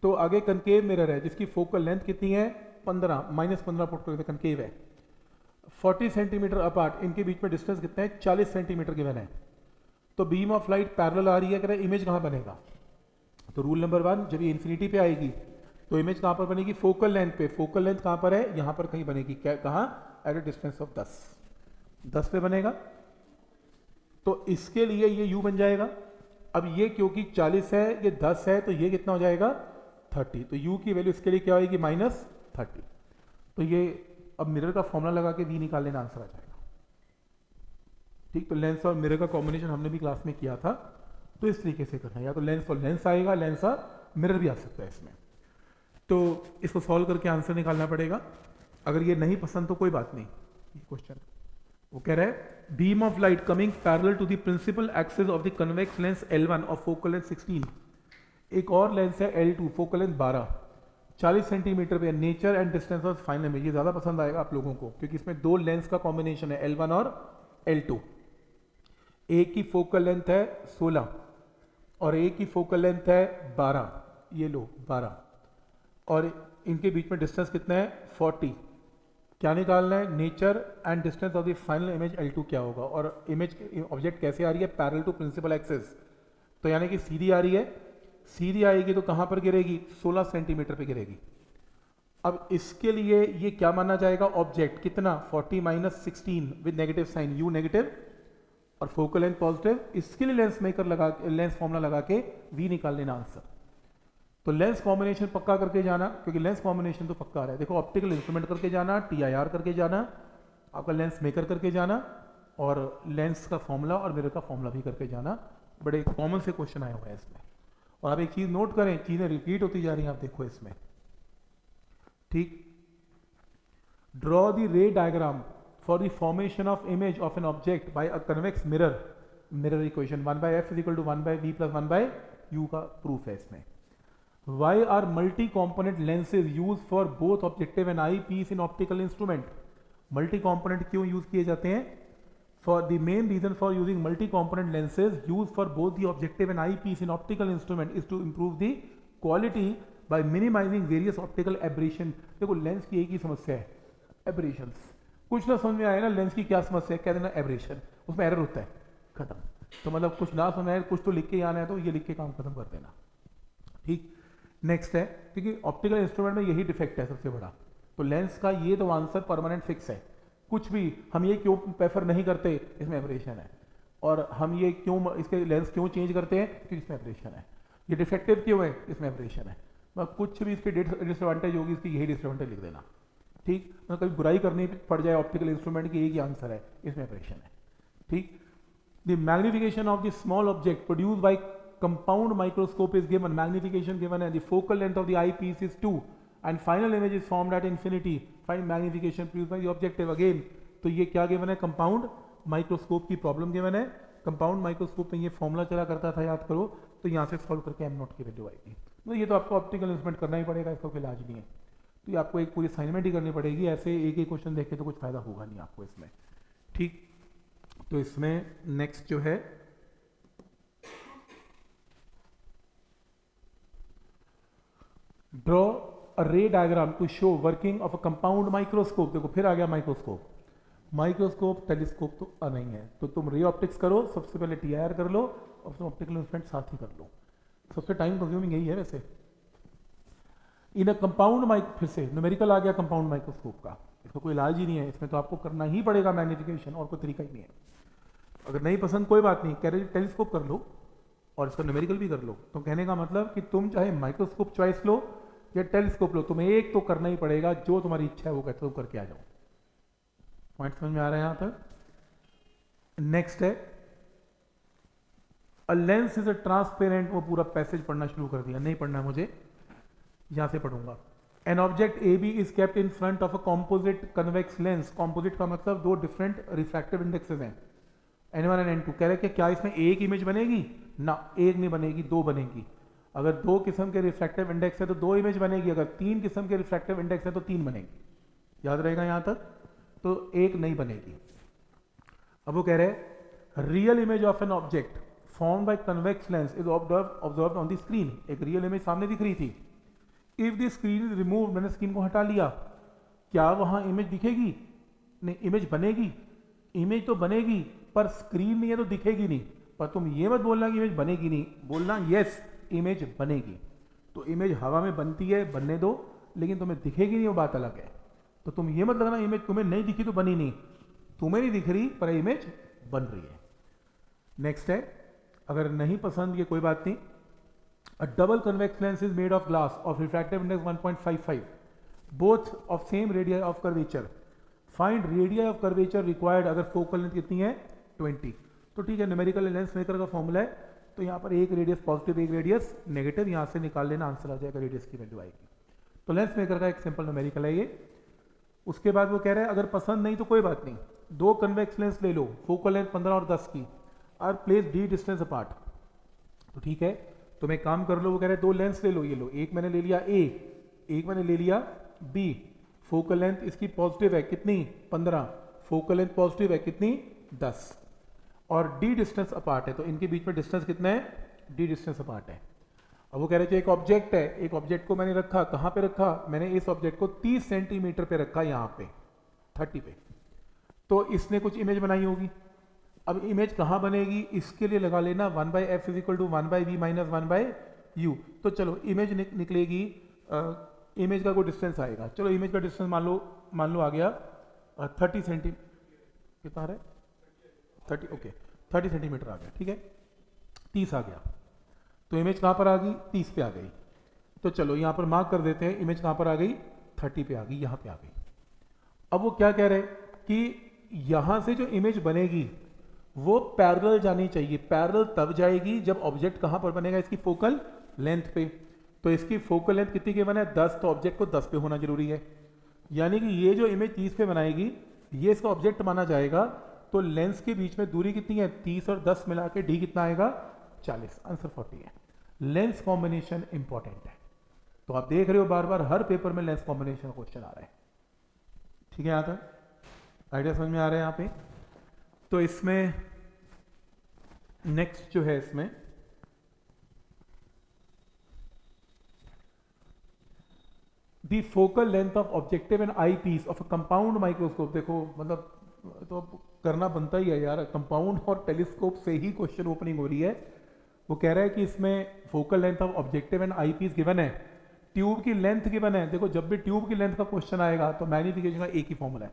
Speaker 1: तो आगे कनकेव मिरर है जिसकी फोकल लेंथ कितनी है 15, -15 पुट करके कनकेव है, 40 सेंटीमीटर अपार्ट, इनके बीच में डिस्टेंस कितना है 40 सेंटीमीटर गिवन है। तो बीम ऑफ लाइट पैरेलल आ रही है, कह रहा है इमेज कहां बनेगा। तो रूल नंबर 1, जब ये इन्फिनिटी पे आएगी तो इमेज कहां पर बनेगी, फोकल लेंथ पे। फोकल लेंथ कहां पर है, यहां पर कहीं बनेगी, क्या कहां, एट अ डिस्टेंस ऑफ 10 पे बनेगा। तो इसके लिए ये u बन जाएगा। अब ये क्योंकि 40 है, ये 10 है, तो ये कितना हो जाएगा 30। तो u की वैल्यू इसके लिए क्या होगी, -30। तो ये अब मिरर का फॉर्मूला लगा के v निकाल लेना, आंसर आ जाएगा। ठीक, तो लेंस और मिरर का कॉम्बिनेशन हमने भी क्लास में किया था, तो इस तरीके से करना है, या तो लेंस और लेंस आएगा, लेंस और मिरर भी आ सकता है इसमें। तो इसको सॉल्व करके आंसर निकालना पड़ेगा। अगर ये नहीं पसंद तो कोई बात नहीं। ये क्वेश्चन वो कह रहा है, beam of light coming parallel to the principal axis of the convex lens L1 और फोकल लेंथ 16, एक और लेंस है L2, फोकल लेंथ 12, 40 सेंटीमीटर पे, nature and distance of final में। ये ज्यादा पसंद आएगा आप लोगों को क्योंकि इसमें दो लेंस का कॉम्बिनेशन है, L1 और L2। एक की फोकल लेंथ है 16 और एक की फोकल लेंथ है 12, ये लो 12, और इनके बीच में डिस्टेंस कितना है 40। क्या निकालना है, nature and distance of the final image L2 क्या होगा, और इमेज ऑब्जेक्ट कैसे आ रही है, पैरेलल टू प्रिंसिपल एक्सिस, तो यानी कि सीधी आ रही है, सीधी आएगी तो कहां पर गिरेगी, 16 सेंटीमीटर पे गिरेगी। अब इसके लिए ये क्या माना जाएगा, ऑब्जेक्ट कितना 40 - 16 with negative sign, u negative और फोकल लेंथ पॉजिटिव। इसके लिए लेंस मेकर लगा, लेंस फॉर्मूला लगा के v निकाल लेना आंसर। तो लेंस कॉम्बिनेशन पक्का करके जाना, क्योंकि लेंस कॉम्बिनेशन तो पक्का है। देखो ऑप्टिकल इंस्ट्रूमेंट करके जाना, TIR करके जाना, आपका लेंस मेकर करके जाना, और लेंस का फॉर्मूला और मिरर का फॉर्मूला भी करके जाना। बड़े कॉमन से क्वेश्चन आए हुए हैं इसमें। और आप एक चीज नोट करें, चीजें रिपीट होती जा रही हैं, आप देखो इसमें। ठीक, draw the ray diagram for the formation of image of an object by a convex mirror equation 1/f is equal to 1/v plus 1/u का प्रूफ है इसमें. Why are multi-component lenses used for both objective and eyepiece in optical instrument? Multi-component क्यों use किए जाते हैं? For the main reason for using multi-component lenses used for both the objective and eyepiece in optical instrument is to improve the quality by minimizing various optical aberration. देखो lens की एक ही समस्या है, aberrations. कुछ ना समझ में आए ना लेंस की क्या समस्या है, कह देना एब्रेशन, उसमें एरर होता है, खत्म. तो मतलब कुछ ना समझ आए, कुछ तो लिख के ही आना है, तो ये लिख के काम खत्म कर देना. ठीक. नेक्स्ट है, क्योंकि ऑप्टिकल इंस्ट्रूमेंट में यही डिफेक्ट है सबसे बड़ा. तो लेंस का ये तो आंसर परमानेंट फिक्स है. कुछ भी हम ये क्यों प्रेफर नहीं करते, इसमें एब्रेशन है. और हम ये क्यों इसके लेंस क्यों चेंज करते हैं, क्योंकि इसमें एब्रेशन है. ये डिफेक्टिव क्यों है, इसमें एब्रेशन है. मतलब कुछ भी इसकी डिसएडवांटेज होगी, इसकी यही डिसएडवांटेज लिख देना. ठीक. मतलब कभी बुराई करनी पड़ जाए ऑप्टिकल इंस्ट्रूमेंट की, एक ही आंसर है, इसमें एब्रेशन है. ठीक. The magnification of the small object produce by compound microscope is given, magnification given, and the focal length of the eyepiece is 2 and final image is formed at infinity. Find magnification produced by the objective. Again तो ये क्या given है, compound microscope की problem given है. compound microscope में ये formula चला करता था, याद करो. तो यहाँ से सॉल्व करके m नॉट की वैल्यू आएगी. तो ये तो आपको ऑप्टिकल इंस्ट्रूमेंट करना ही पड़ेगा, इसका कोई इलाज नहीं है. तो ये आपको एक पूरी असाइनमेंट ही करनी पड़ेगी, ऐसे एक एक क्वेश्चन देख के तो कुछ फायदा होगा नहीं आपको इसमें. ठीक. तो इसमें नेक्स्ट जो है draw a ray diagram to show working of a compound microscope. देखो फिर आ गया माइक्रोस्कोप. माइक्रोस्कोप टेलीस्कोप तो नहीं है, तो तुम रे ऑप्टिक्स करो, सबसे पहले टीआईआर कर लो और फिर ऑप्टिकल इंस्ट्रूमेंट साथ ही कर लो. सबसे टाइम कंज्यूमिंग यही है वैसे. इन अ कंपाउंड फिर से न्यूमेरिकल आ गया कंपाउंड माइक्रोस्कोप का, इसका कोई इलाज ही नहीं है, इसमें तो आपको करना ही पड़ेगा मैग्निफिकेशन, और कोई तरीका ही नहीं है. अगर नहीं पसंद कोई बात नहीं, कह रहे टेलीस्कोप कर लो और इसका न्यूमेरिकल भी कर लो. तो कहने का मतलब कि तुम चाहे माइक्रोस्कोप चॉइस लो या टेलीस्कोप लो, तुम्हें एक तो करना ही पड़ेगा, जो तुम्हारी इच्छा है वो कहते हो करके आ जाओ. पॉइंट समझ में आ रहा है यहां तक. नेक्स्ट है a lens is a transparent. वो पूरा पैसेज पढ़ना शुरू कर दिया, नहीं पढ़ना मुझे, यहां से पढ़ूंगा. An object A B is kept in front of a composite convex lens. Composite का मतलब दो डिफरेंट रिफ्रैक्टिव इंडेक्सेस हैं, N1 और N2. कह रहे कि क्या इसमें एक इमेज बनेगी ना, एक नहीं बनेगी, दो बनेगी. अगर दो किस्म के रिफ्रैक्टिव इंडेक्स है तो दो इमेज बनेगी, अगर तीन किस्म के रिफ्रैक्टिव इंडेक्स है तो तीन बनेगी. याद रहेगा यहां तक. तो एक नहीं बनेगी. अब वो कह रहे real image of an object form by convex lens is observed on the screen. एक रियल इमेज सामने दिख रही थी. If the screen is removed, मैंने स्क्रीन को हटा लिया, क्या वहां इमेज दिखेगी? नहीं, इमेज बनेगी. इमेज तो बनेगी पर स्क्रीन नहीं है तो दिखेगी नहीं. पर तुम ये मत बोलना कि इमेज बनेगी नहीं, बोलना यस इमेज बनेगी. तो इमेज हवा में बनती है, बनने दो, लेकिन तुम्हें दिखेगी नहीं, वो बात अलग है. तो तुम ये मत लगना इमेज तुम्हें नहीं दिखी तो बनी नहीं. तुम्हें नहीं दिख रही पर इमेज बन रही है. नेक्स्ट है, अगर नहीं पसंद ये कोई बात नहीं. अ double convex lens is made of glass of refractive index 1.55, both of same radius of curvature. Find radius of curvature required. अगर फोकल लेंथ कितनी है 20. तो ठीक है, न्यूमेरिकल लेंस मेकर का फॉर्मूला है. तो यहाँ पर एक रेडियस पॉजिटिव एक रेडियस नेगेटिव, यहाँ से निकाल लेना, आंसर आ जाएगा, रेडियस की वैल्यू आएगी. तो लेंस मेकर का एक सिंपल न्यूमेरिकल है ये. उसके बाद वो कह रहे हैं अगर पसंद नहीं तो कोई बात नहीं, दो कन्वेक्स लेंस ले लो, फोकल लेंथ 15 और 10 की, और प्लेस डी डिस्टेंस अपार्ट. तो ठीक है, तो मैं काम कर लो. वो कह रहे हैं दो लेंस ले लो, ये लो, एक मैंने ले लिया ए, एक मैंने ले लिया बी. फोकल लेंथ इसकी पॉजिटिव है कितनी 15, फोकल लेंथ पॉजिटिव है कितनी 10, और डी डिस्टेंस अपार्ट है. तो इनके बीच में डिस्टेंस कितना है, डी डिस्टेंस अपार्ट है. अब वो कह रहे थे एक ऑब्जेक्ट है, एक ऑब्जेक्ट को मैंने रखा, कहाँ पे रखा, मैंने इस ऑब्जेक्ट को 30 सेंटीमीटर पे रखा, यहाँ पे 30 पे. तो इसने कुछ इमेज बनाई होगी. अब इमेज कहाँ बनेगी, इसके लिए लगा लेना 1/f is equal to 1/v minus 1/u. तो चलो इमेज निकलेगी, इमेज का कोई डिस्टेंस आएगा. चलो इमेज का डिस्टेंस मान लो आ गया 30 सेंटीमीटर. कितना आ रहा है 30, ओके 30 सेंटीमीटर आ गया. ठीक है, 30 आ गया. तो इमेज कहाँ पर आ गई, 30 पे आ गई. तो चलो यहाँ पर मार्क कर देते हैं, इमेज कहाँ पर आ गई, 30 पे आ गई, यहाँ पे आ गई. अब वो क्या कह रहे हैं कि यहाँ से जो इमेज बनेगी वो पैरेलल जानी चाहिए. पैरेलल तब जाएगी जब ऑब्जेक्ट कहाँ पर बनेगा, इसकी फोकल लेंथ पे. तो इसकी फोकल लेंथ कितनी की बना है 10, तो ऑब्जेक्ट को 10 पे होना जरूरी है. यानी कि ये जो इमेज 30 पे बनाएगी ये इसका ऑब्जेक्ट माना जाएगा, तो लेंस के बीच में दूरी कितनी है 30 और 10 मिला के डी कितना आएगा 40, आंसर 40 है। लेंस कॉम्बिनेशन इंपॉर्टेंट है, तो आप देख रहे हो बार बार हर पेपर में लेंस कॉम्बिनेशन क्वेश्चन आ रहा है। ठीक है, यहां तक आइडिया समझ में आ रहा है यहाँ पे। तो इसमें नेक्स्ट जो है, इसमें the focal length of objective and eyepiece of a compound microscope. देखो मतलब तो अब करना बनता ही है यार, कंपाउंड और टेलीस्कोप से ही क्वेश्चन ओपनिंग हो रही है। वो कह रहा है कि इसमें focal length of objective and eyepiece given है, ट्यूब की लेंथ गिवन है। देखो जब भी ट्यूब की लेंथ का क्वेश्चन आएगा तो मैग्नीफिकेशन का एक ही फॉर्मूला है,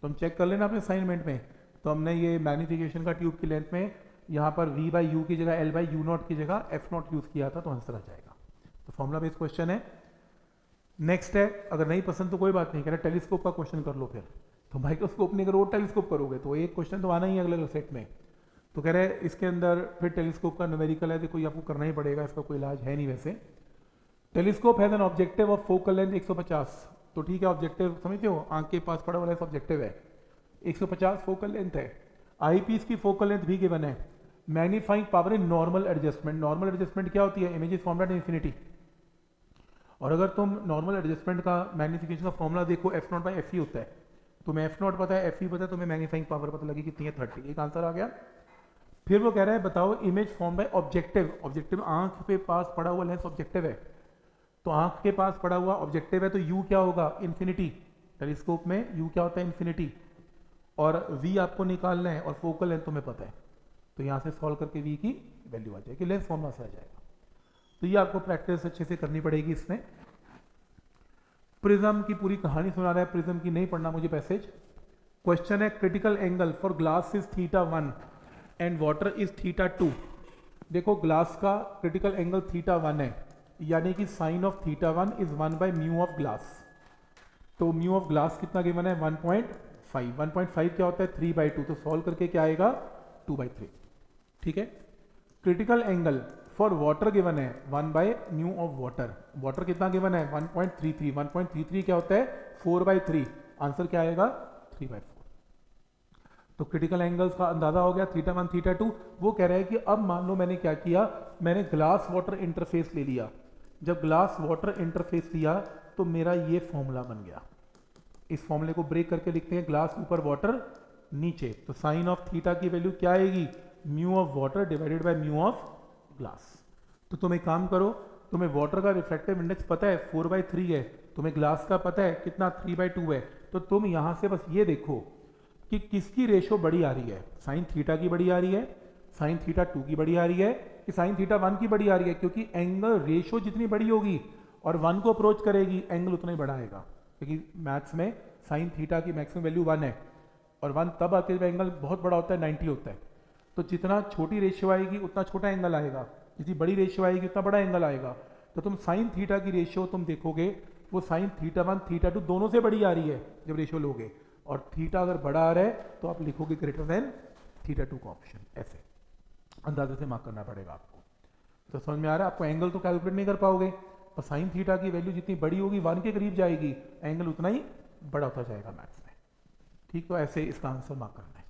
Speaker 1: तो हम चेक कर लेना अपने असाइनमेंट में। तो हमने ये मैग्नीफिकेशन का ट्यूब की लेंथ में यहाँ पर v बाई यू की जगह l बाई यू नॉट की जगह f नॉट यूज किया था, तो आंसर आ जाएगा। तो फॉर्मूला बेस्ड क्वेश्चन है। नेक्स्ट है, अगर नहीं पसंद तो कोई बात नहीं, कह रहा टेलीस्कोप का क्वेश्चन कर लो, फिर तो माइक्रोस्कोप नहीं करो टेलीस्कोप करोगे, तो एक क्वेश्चन तो आना ही है अगले सेट में। तो कह रहे हैं इसके अंदर फिर टेलीस्कोप का न्यूमेरिकल है, देखो ये आपको करना ही पड़ेगा, इसका कोई इलाज है नहीं वैसे। Telescope has an objective of focal length 150, तो ठीक है ऑब्जेक्टिव समझते हो, आंख के पास पड़ा वाला ऑब्जेक्टिव है, 150 फोकल लेंथ है। आई पीस की फोकल लेंथ भी गिवन है। Magnifying power in normal adjustment, normal adjustment क्या होती है, इमेजेस फॉर्मेट इन्फिनिटी। और अगर तुम नॉर्मल एडजस्टमेंट का मैग्नीफिकेशन का फॉर्मूला देखो F not by F E होता है, तुम्हें एफ नॉट पता है एफ ई पता है, तुम्हें मैग्नीफाइंग पावर पता लगी कितनी है 30, एक आंसर आ गया। फिर वो कह रहा है बताओ image form by objective, objective आंख पे पास पड़ा हुआ लेंस ऑब्जेक्टिव है, तो आंख के पास पड़ा हुआ ऑब्जेक्टिव है तो यू क्या होगा इन्फिनिटी, टेलीस्कोप में यू क्या होता है इन्फिनिटी, और वी आपको निकालना है और फोकल लेंथ तुम्हें पता है, तो यहां से सॉल्व करके वी की वैल्यू आ जाएगी, लेंस फॉर्मूला से आ जाएगा। तो ये आपको प्रैक्टिस अच्छे से करनी पड़ेगी इसमें। प्रिज्म की पूरी कहानी सुना रहा है, प्रिज्म की नहीं पढ़ना मुझे पैसेज। क्वेश्चन है critical angle for glass is θ1 and water is θ2। देखो ग्लास का क्रिटिकल एंगल θ1 है, यानी कि sine of θ1 is 1 by mu of glass. तो म्यू ऑफ ग्लास कितना गिवन है 1.5, 1.5 क्या होता है 3/2, तो सॉल्व करके क्या आएगा 2/3। ठीक है, critical angle for water given है 1 by mu of water, water कितना गिवन है 1.33, 1.33 क्या होता है 4/3, आंसर क्या आएगा 3/4। तो क्रिटिकल एंगल्स का अंदाजा हो गया θ1 θ2। वो कह रहा है कि अब मान लो मैंने क्या किया, मैंने ग्लास वाटर इंटरफेस ले लिया, जब ग्लास वाटर इंटरफेस लिया तो मेरा ये फॉर्मूला बन गया। इस फॉर्मूले को ब्रेक करके लिखते हैं, ग्लास ऊपर वाटर नीचे, तो साइन ऑफ थीटा की वैल्यू क्या आएगी mu of water divided by mu of glass. तो तुम एक काम करो, तुम्हें वाटर का रिफ्रैक्टिव इंडेक्स पता है 4/3 है, तुम्हें ग्लास का पता है कितना 3/2 है, तो तुम यहां से बस ये देखो कि किसकी रेशो बड़ी आ रही है, साइन थीटा की बड़ी आ रही है, साइन θ2 की बड़ी आ रही है, कि साइन θ1 की बड़ी आ रही है, क्योंकि एंगल रेशो जितनी बड़ी होगी और 1 को अप्रोच करेगी एंगल उतना ही बड़ा आएगा, क्योंकि मैथ्स में साइन थीटा की मैक्सिमम वैल्यू 1 है और 1 तब आते जब एंगल बहुत बड़ा होता है 90 होता है, तो जितना छोटी रेशियो आएगी उतना छोटा एंगल आएगा, जितनी बड़ी रेशियो आएगी उतना बड़ा एंगल आएगा। तो तुम साइन थीटा की रेशियो तुम देखोगे वो साइन θ1 θ2 दोनों से बड़ी आ रही है जब रेशियो लोगे, और थीटा अगर बड़ा आ रहा है तो आप लिखोगे ग्रेटर देन θ2 का ऑप्शन, ऐसे अंदाजे से मार्क करना पड़ेगा आपको। तो समझ में आ रहा है, आपको एंगल तो कैलकुलेट नहीं कर पाओगे, पर साइन थीटा की वैल्यू जितनी बड़ी होगी 1 के करीब जाएगी, एंगल उतना ही बड़ा होता जाएगा मैथ्स में। ठीक, तो ऐसे इसका आंसर मार्क करना है।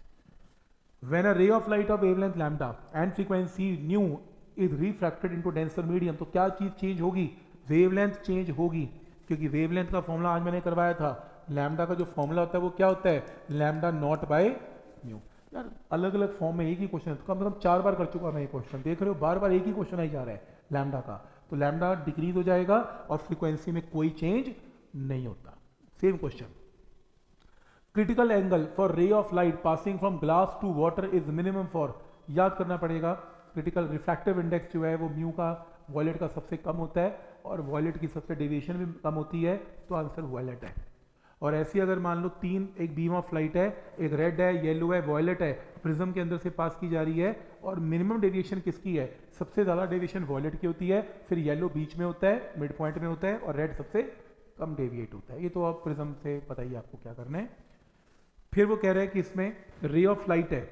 Speaker 1: When a ray of light of wavelength lambda and frequency nu is refracted into denser medium, तो क्या चीज चेंज होगी, वेवलेंथ चेंज होगी, क्योंकि वेवलेंथ का फॉर्मूला आज मैंने करवाया था, लैम्डा का जो फॉर्मूला होता है वो क्या होता है लैम्डा नॉट बाय म्यू। यार अलग अलग फॉर्म में एक ही क्वेश्चन है, तो कम से कम 4 बार कर चुका मैं ये क्वेश्चन, देख रहे हो बार बार एक ही क्वेश्चन आई जा रहा है लैम्डा का, तो लैम्डा डिक्रीज हो जाएगा और फ्रीक्वेंसी में कोई चेंज नहीं होता। Same question, critical angle for ray of light passing from glass to water is minimum for, याद करना पड़ेगा क्रिटिकल रिफ्रैक्टिव इंडेक्स जो है वो म्यू का वॉयलेट का सबसे कम होता है और वॉयलेट की सबसे डेविएशन भी कम होती है, तो आंसर वॉयलेट है। और ऐसी अगर मान लो एक बीम ऑफ लाइट है, एक रेड है, येलो है, वॉयलेट है, प्रिज्म के अंदर से पास की जा रही है, और मिनिमम डेविएशन किसकी है, सबसे ज्यादा डेविएशन वॉयलेट की होती है, फिर येलो बीच में होता है, मिड पॉइंट में होता है, और रेड सबसे कम डेविएट होता है। ये तो आप प्रिज्म से पता ही आपको क्या करना है। फिर वो कह रहे हैं कि इसमें रे ऑफ लाइट है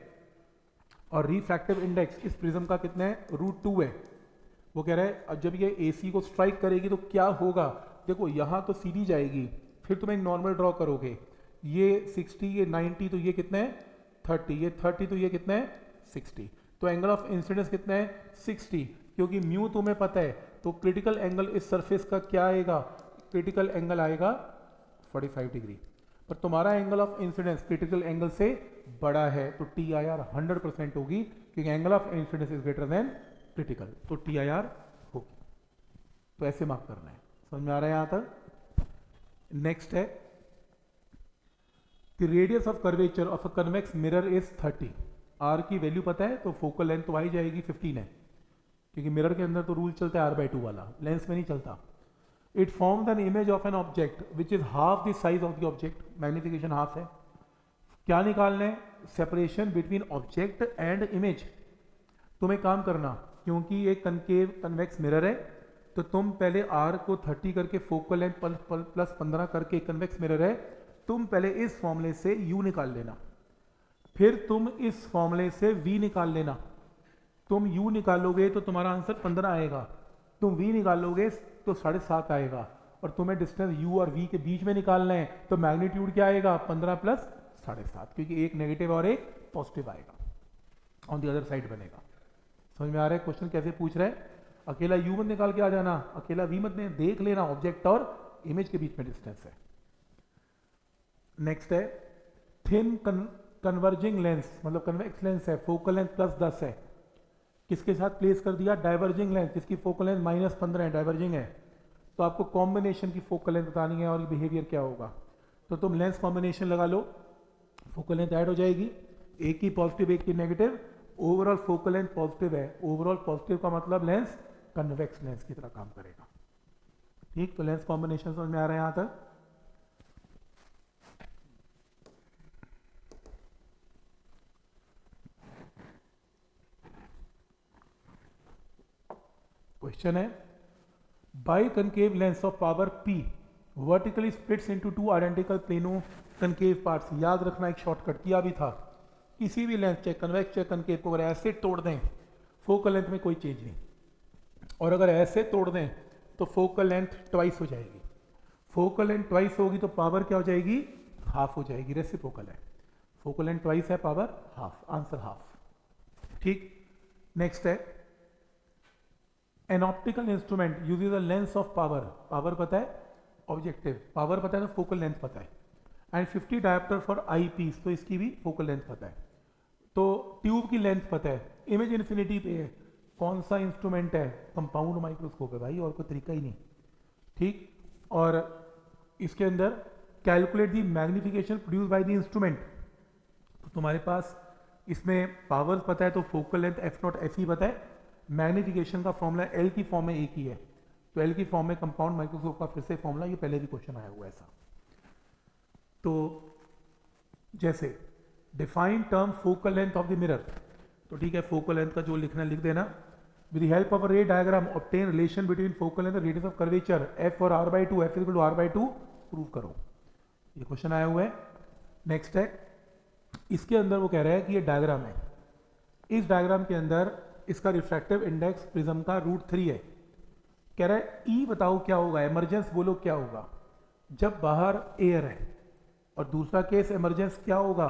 Speaker 1: और रिफ्रैक्टिव इंडेक्स इस प्रिज्म का कितना है √2 है। वो कह रहा है जब ये AC को स्ट्राइक करेगी तो क्या होगा, देखो यहां तो सीधी जाएगी, फिर तुम एक नॉर्मल ड्रॉ करोगे, ये 60, ये 90, तो ये कितने हैं 30, ये 30 तो ये कितने हैं 60। तो एंगल ऑफ इंसिडेंस कितना है 60, क्योंकि म्यू तुम्हें पता है, तो क्रिटिकल एंगल इस सरफेस का क्या आएगा, क्रिटिकल एंगल आएगा 45 डिग्री। पर तुम्हारा angle of incidence critical angle से बड़ा है, तो टी आई आर 100% होगी, क्योंकि angle of incidence is greater than critical, तो टी आई आर होगी। तो ऐसे मार्क करना है, समझ में आ रहा है यहां तक। नेक्स्ट है the radius of curvature of a convex mirror is 30। R की वैल्यू पता है, तो फोकल लेंथ तो आ ही जाएगी 15 है, क्योंकि मिरर के अंदर तो रूल चलता है R/2 वाला, लेंस में नहीं चलता। It forms an image of an object which is half the size of the object, magnification half है। क्या निकालना है, separation between object and image. तुम्हें काम करना, क्योंकि एक कनकेव कन्वेक्स मिरर है, तो तुम पहले R को 30 करके फोकल लेंथ प्लस 15 करके कन्वेक्स मिरर है, तुम पहले इस फॉर्मूले से U निकाल लेना, फिर तुम इस फॉर्मूले से V निकाल लेना। तुम U निकालोगे तो तुम्हारा आंसर 15 आएगा, तुम V निकालोगे तो 7.5 आएगा, और तुम्हें डिस्टेंस U और V के बीच में निकालना है, तो मैग्नीट्यूड क्या आएगा 15 प्लस 7.5, क्योंकि एक नेगेटिव और एक पॉजिटिव आएगा, ऑन द अदर साइड बनेगा। समझ में आ रहा है क्वेश्चन कैसे पूछ रहे हैं। अकेला U मत निकाल के आ जाना, अकेला V मत देख लेना, ऑब्जेक्ट और इमेज के बीच में डिस्टेंस है। नेक्स्ट है थिन कन्वर्जिंग लेंस, मतलब कन्वेक्स लेंस है, फोकल लेंथ प्लस 10 है, किसके साथ प्लेस कर दिया, डाइवर्जिंग लेंस, जिसकी फोकल लेंथ -15 है, डाइवर्जिंग है। तो आपको कॉम्बिनेशन की फोकल लेंथ बतानी है और बिहेवियर क्या होगा, तो तुम लेंस कॉम्बिनेशन लगा लो, फोकल लेंथ ऐड हो जाएगी, एक की पॉजिटिव एक की negative, overall focal length positive है, ओवरऑल पॉजिटिव का मतलब लेंस कन्वेक्स लेंस की तरह काम करेगा। ठीक, तो लेंस कॉम्बिनेशन समझ में आ रहा है यहां तक। क्वेश्चन है by concave lens of power P vertically splits into 2 identical plano concave parts. याद रखना, एक शॉर्टकट किया भी था, किसी भी लेंस चाहे कन्वेक्स चाहे कनकेव को अगर ऐसे तोड़ दें फोकल लेंथ में कोई चेंज नहीं, और अगर ऐसे तोड़ दें तो फोकल लेंथ ट्वाइस हो जाएगी। फोकल लेंथ ट्वाइस होगी तो पावर क्या हो जाएगी, हाफ हो जाएगी, रेसिप्रोकल है, फोकल लेंथ ट्वाइस है, पावर हाफ, आंसर हाफ। ठीक, नेक्स्ट है an optical instrument uses a lens of power, power पता है ऑब्जेक्टिव, पावर पता है तो फोकल लेंथ पता है, and 50 dioptre for eyepiece, तो इसकी भी फोकल लेंथ पता है, तो ट्यूब की लेंथ पता है, इमेज इन्फिनिटी पे है, कौन सा इंस्ट्रूमेंट है, कंपाउंड माइक्रोस्कोप है भाई, और कोई तरीका ही नहीं। ठीक, और इसके अंदर calculate the magnification produce by the instrument, तो तुम्हारे पास इसमें पावर पता है तो फोकल लेंथ F0 FE पता है, मैग्निफिकेशन का फॉर्मूला L की फॉर्म में एक ही है, तो L की फॉर्म में कंपाउंड माइक्रोस्कोप का फिर से फॉर्मूला, ये पहले भी क्वेश्चन आया हुआ है ऐसा। तो जैसे define term focal length of the mirror, तो ठीक है, फोकल लेंथ का जो लिखना लिख देना। With the help of a ray diagram obtain relation between focal length और रेडियस ऑफ कर्वेचर F और R/2, F equal to R/2 prove करो, ये क्वेश्चन आया हुआ है। नेक्स्ट है, इसके अंदर वो कह रहा है कि ये डायग्राम है, इस डायग्राम के अंदर इसका रिफ्रैक्टिव इंडेक्स प्रिज्म का √3 है, कह रहा है E बताओ क्या होगा, इमरजेंस बोलो क्या होगा जब बाहर एयर है, और दूसरा केस इमरजेंस क्या होगा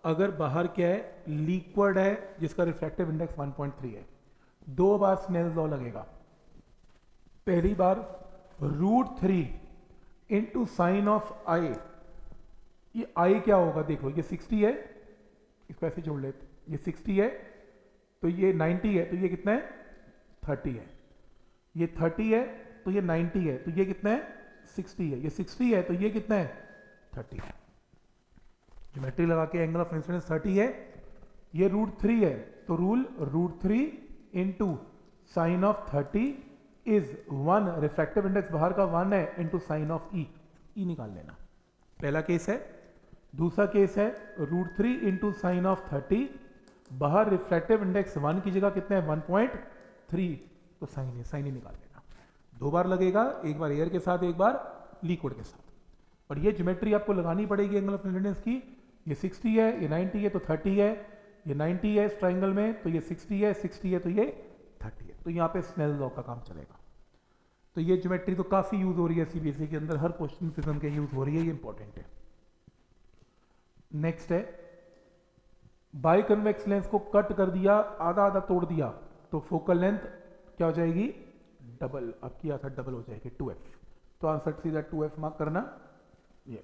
Speaker 1: अगर बाहर क्या है, लिक्विड है जिसका रिफ्रैक्टिव इंडेक्स 1.3 है। दो बार स्नेल्स लॉ लगेगा, पहली बार √3 इंटू साइन ऑफ आई, ये आई क्या होगा देखो, ये 60 है, इसको ऐसे जोड़ लेते, ये 60 है तो ये 90 है, तो ये कितना है 30 है, ये 30 है तो ये 90 है, तो ये कितना है 60 है, ये 60 है तो ये कितना है 30 है। ज्योमेट्री लगा के एंगल ऑफ इंसिडेंस 30 है, ये √3 है, तो rule √3 into sine of 30 is 1, refractive index बाहर का 1 है, इंटू साइन ऑफ ई, ई निकाल लेना, पहला केस है। दूसरा केस है √3 इंटू साइन ऑफ 30, बाहर रिफ्रैक्टिव इंडेक्स 1 की जगह कितना है 1.3, तो साइन ही निकाल लेना। दो बार लगेगा, एक बार एयर के साथ एक बार लिक्विड के साथ, और ये ज्योमेट्री आपको लगानी पड़ेगी एंगल ऑफ इंसिडेंस की। ये 60 है, ये 90 है तो 30 है, ये 90 है इस ट्राइंगल में तो ये 60 है, 60 है तो ये 30 है, तो यहाँ पे स्नेल लॉ का काम चलेगा। तो ये ज्योमेट्री तो काफ़ी यूज़ हो रही है सीबीएसई के अंदर, हर क्वेश्चन प्रिज्म के यूज़ हो रही है, ये इंपॉर्टेंट है। नेक्स्ट है बाई कन्वेक्स लेंस को कट कर दिया, आधा आधा तोड़ दिया, तो फोकल लेंथ क्या हो जाएगी, डबल। अब किया था डबल हो जाएगी 2f। तो आंसर सीधा 2f मार्क करना। ये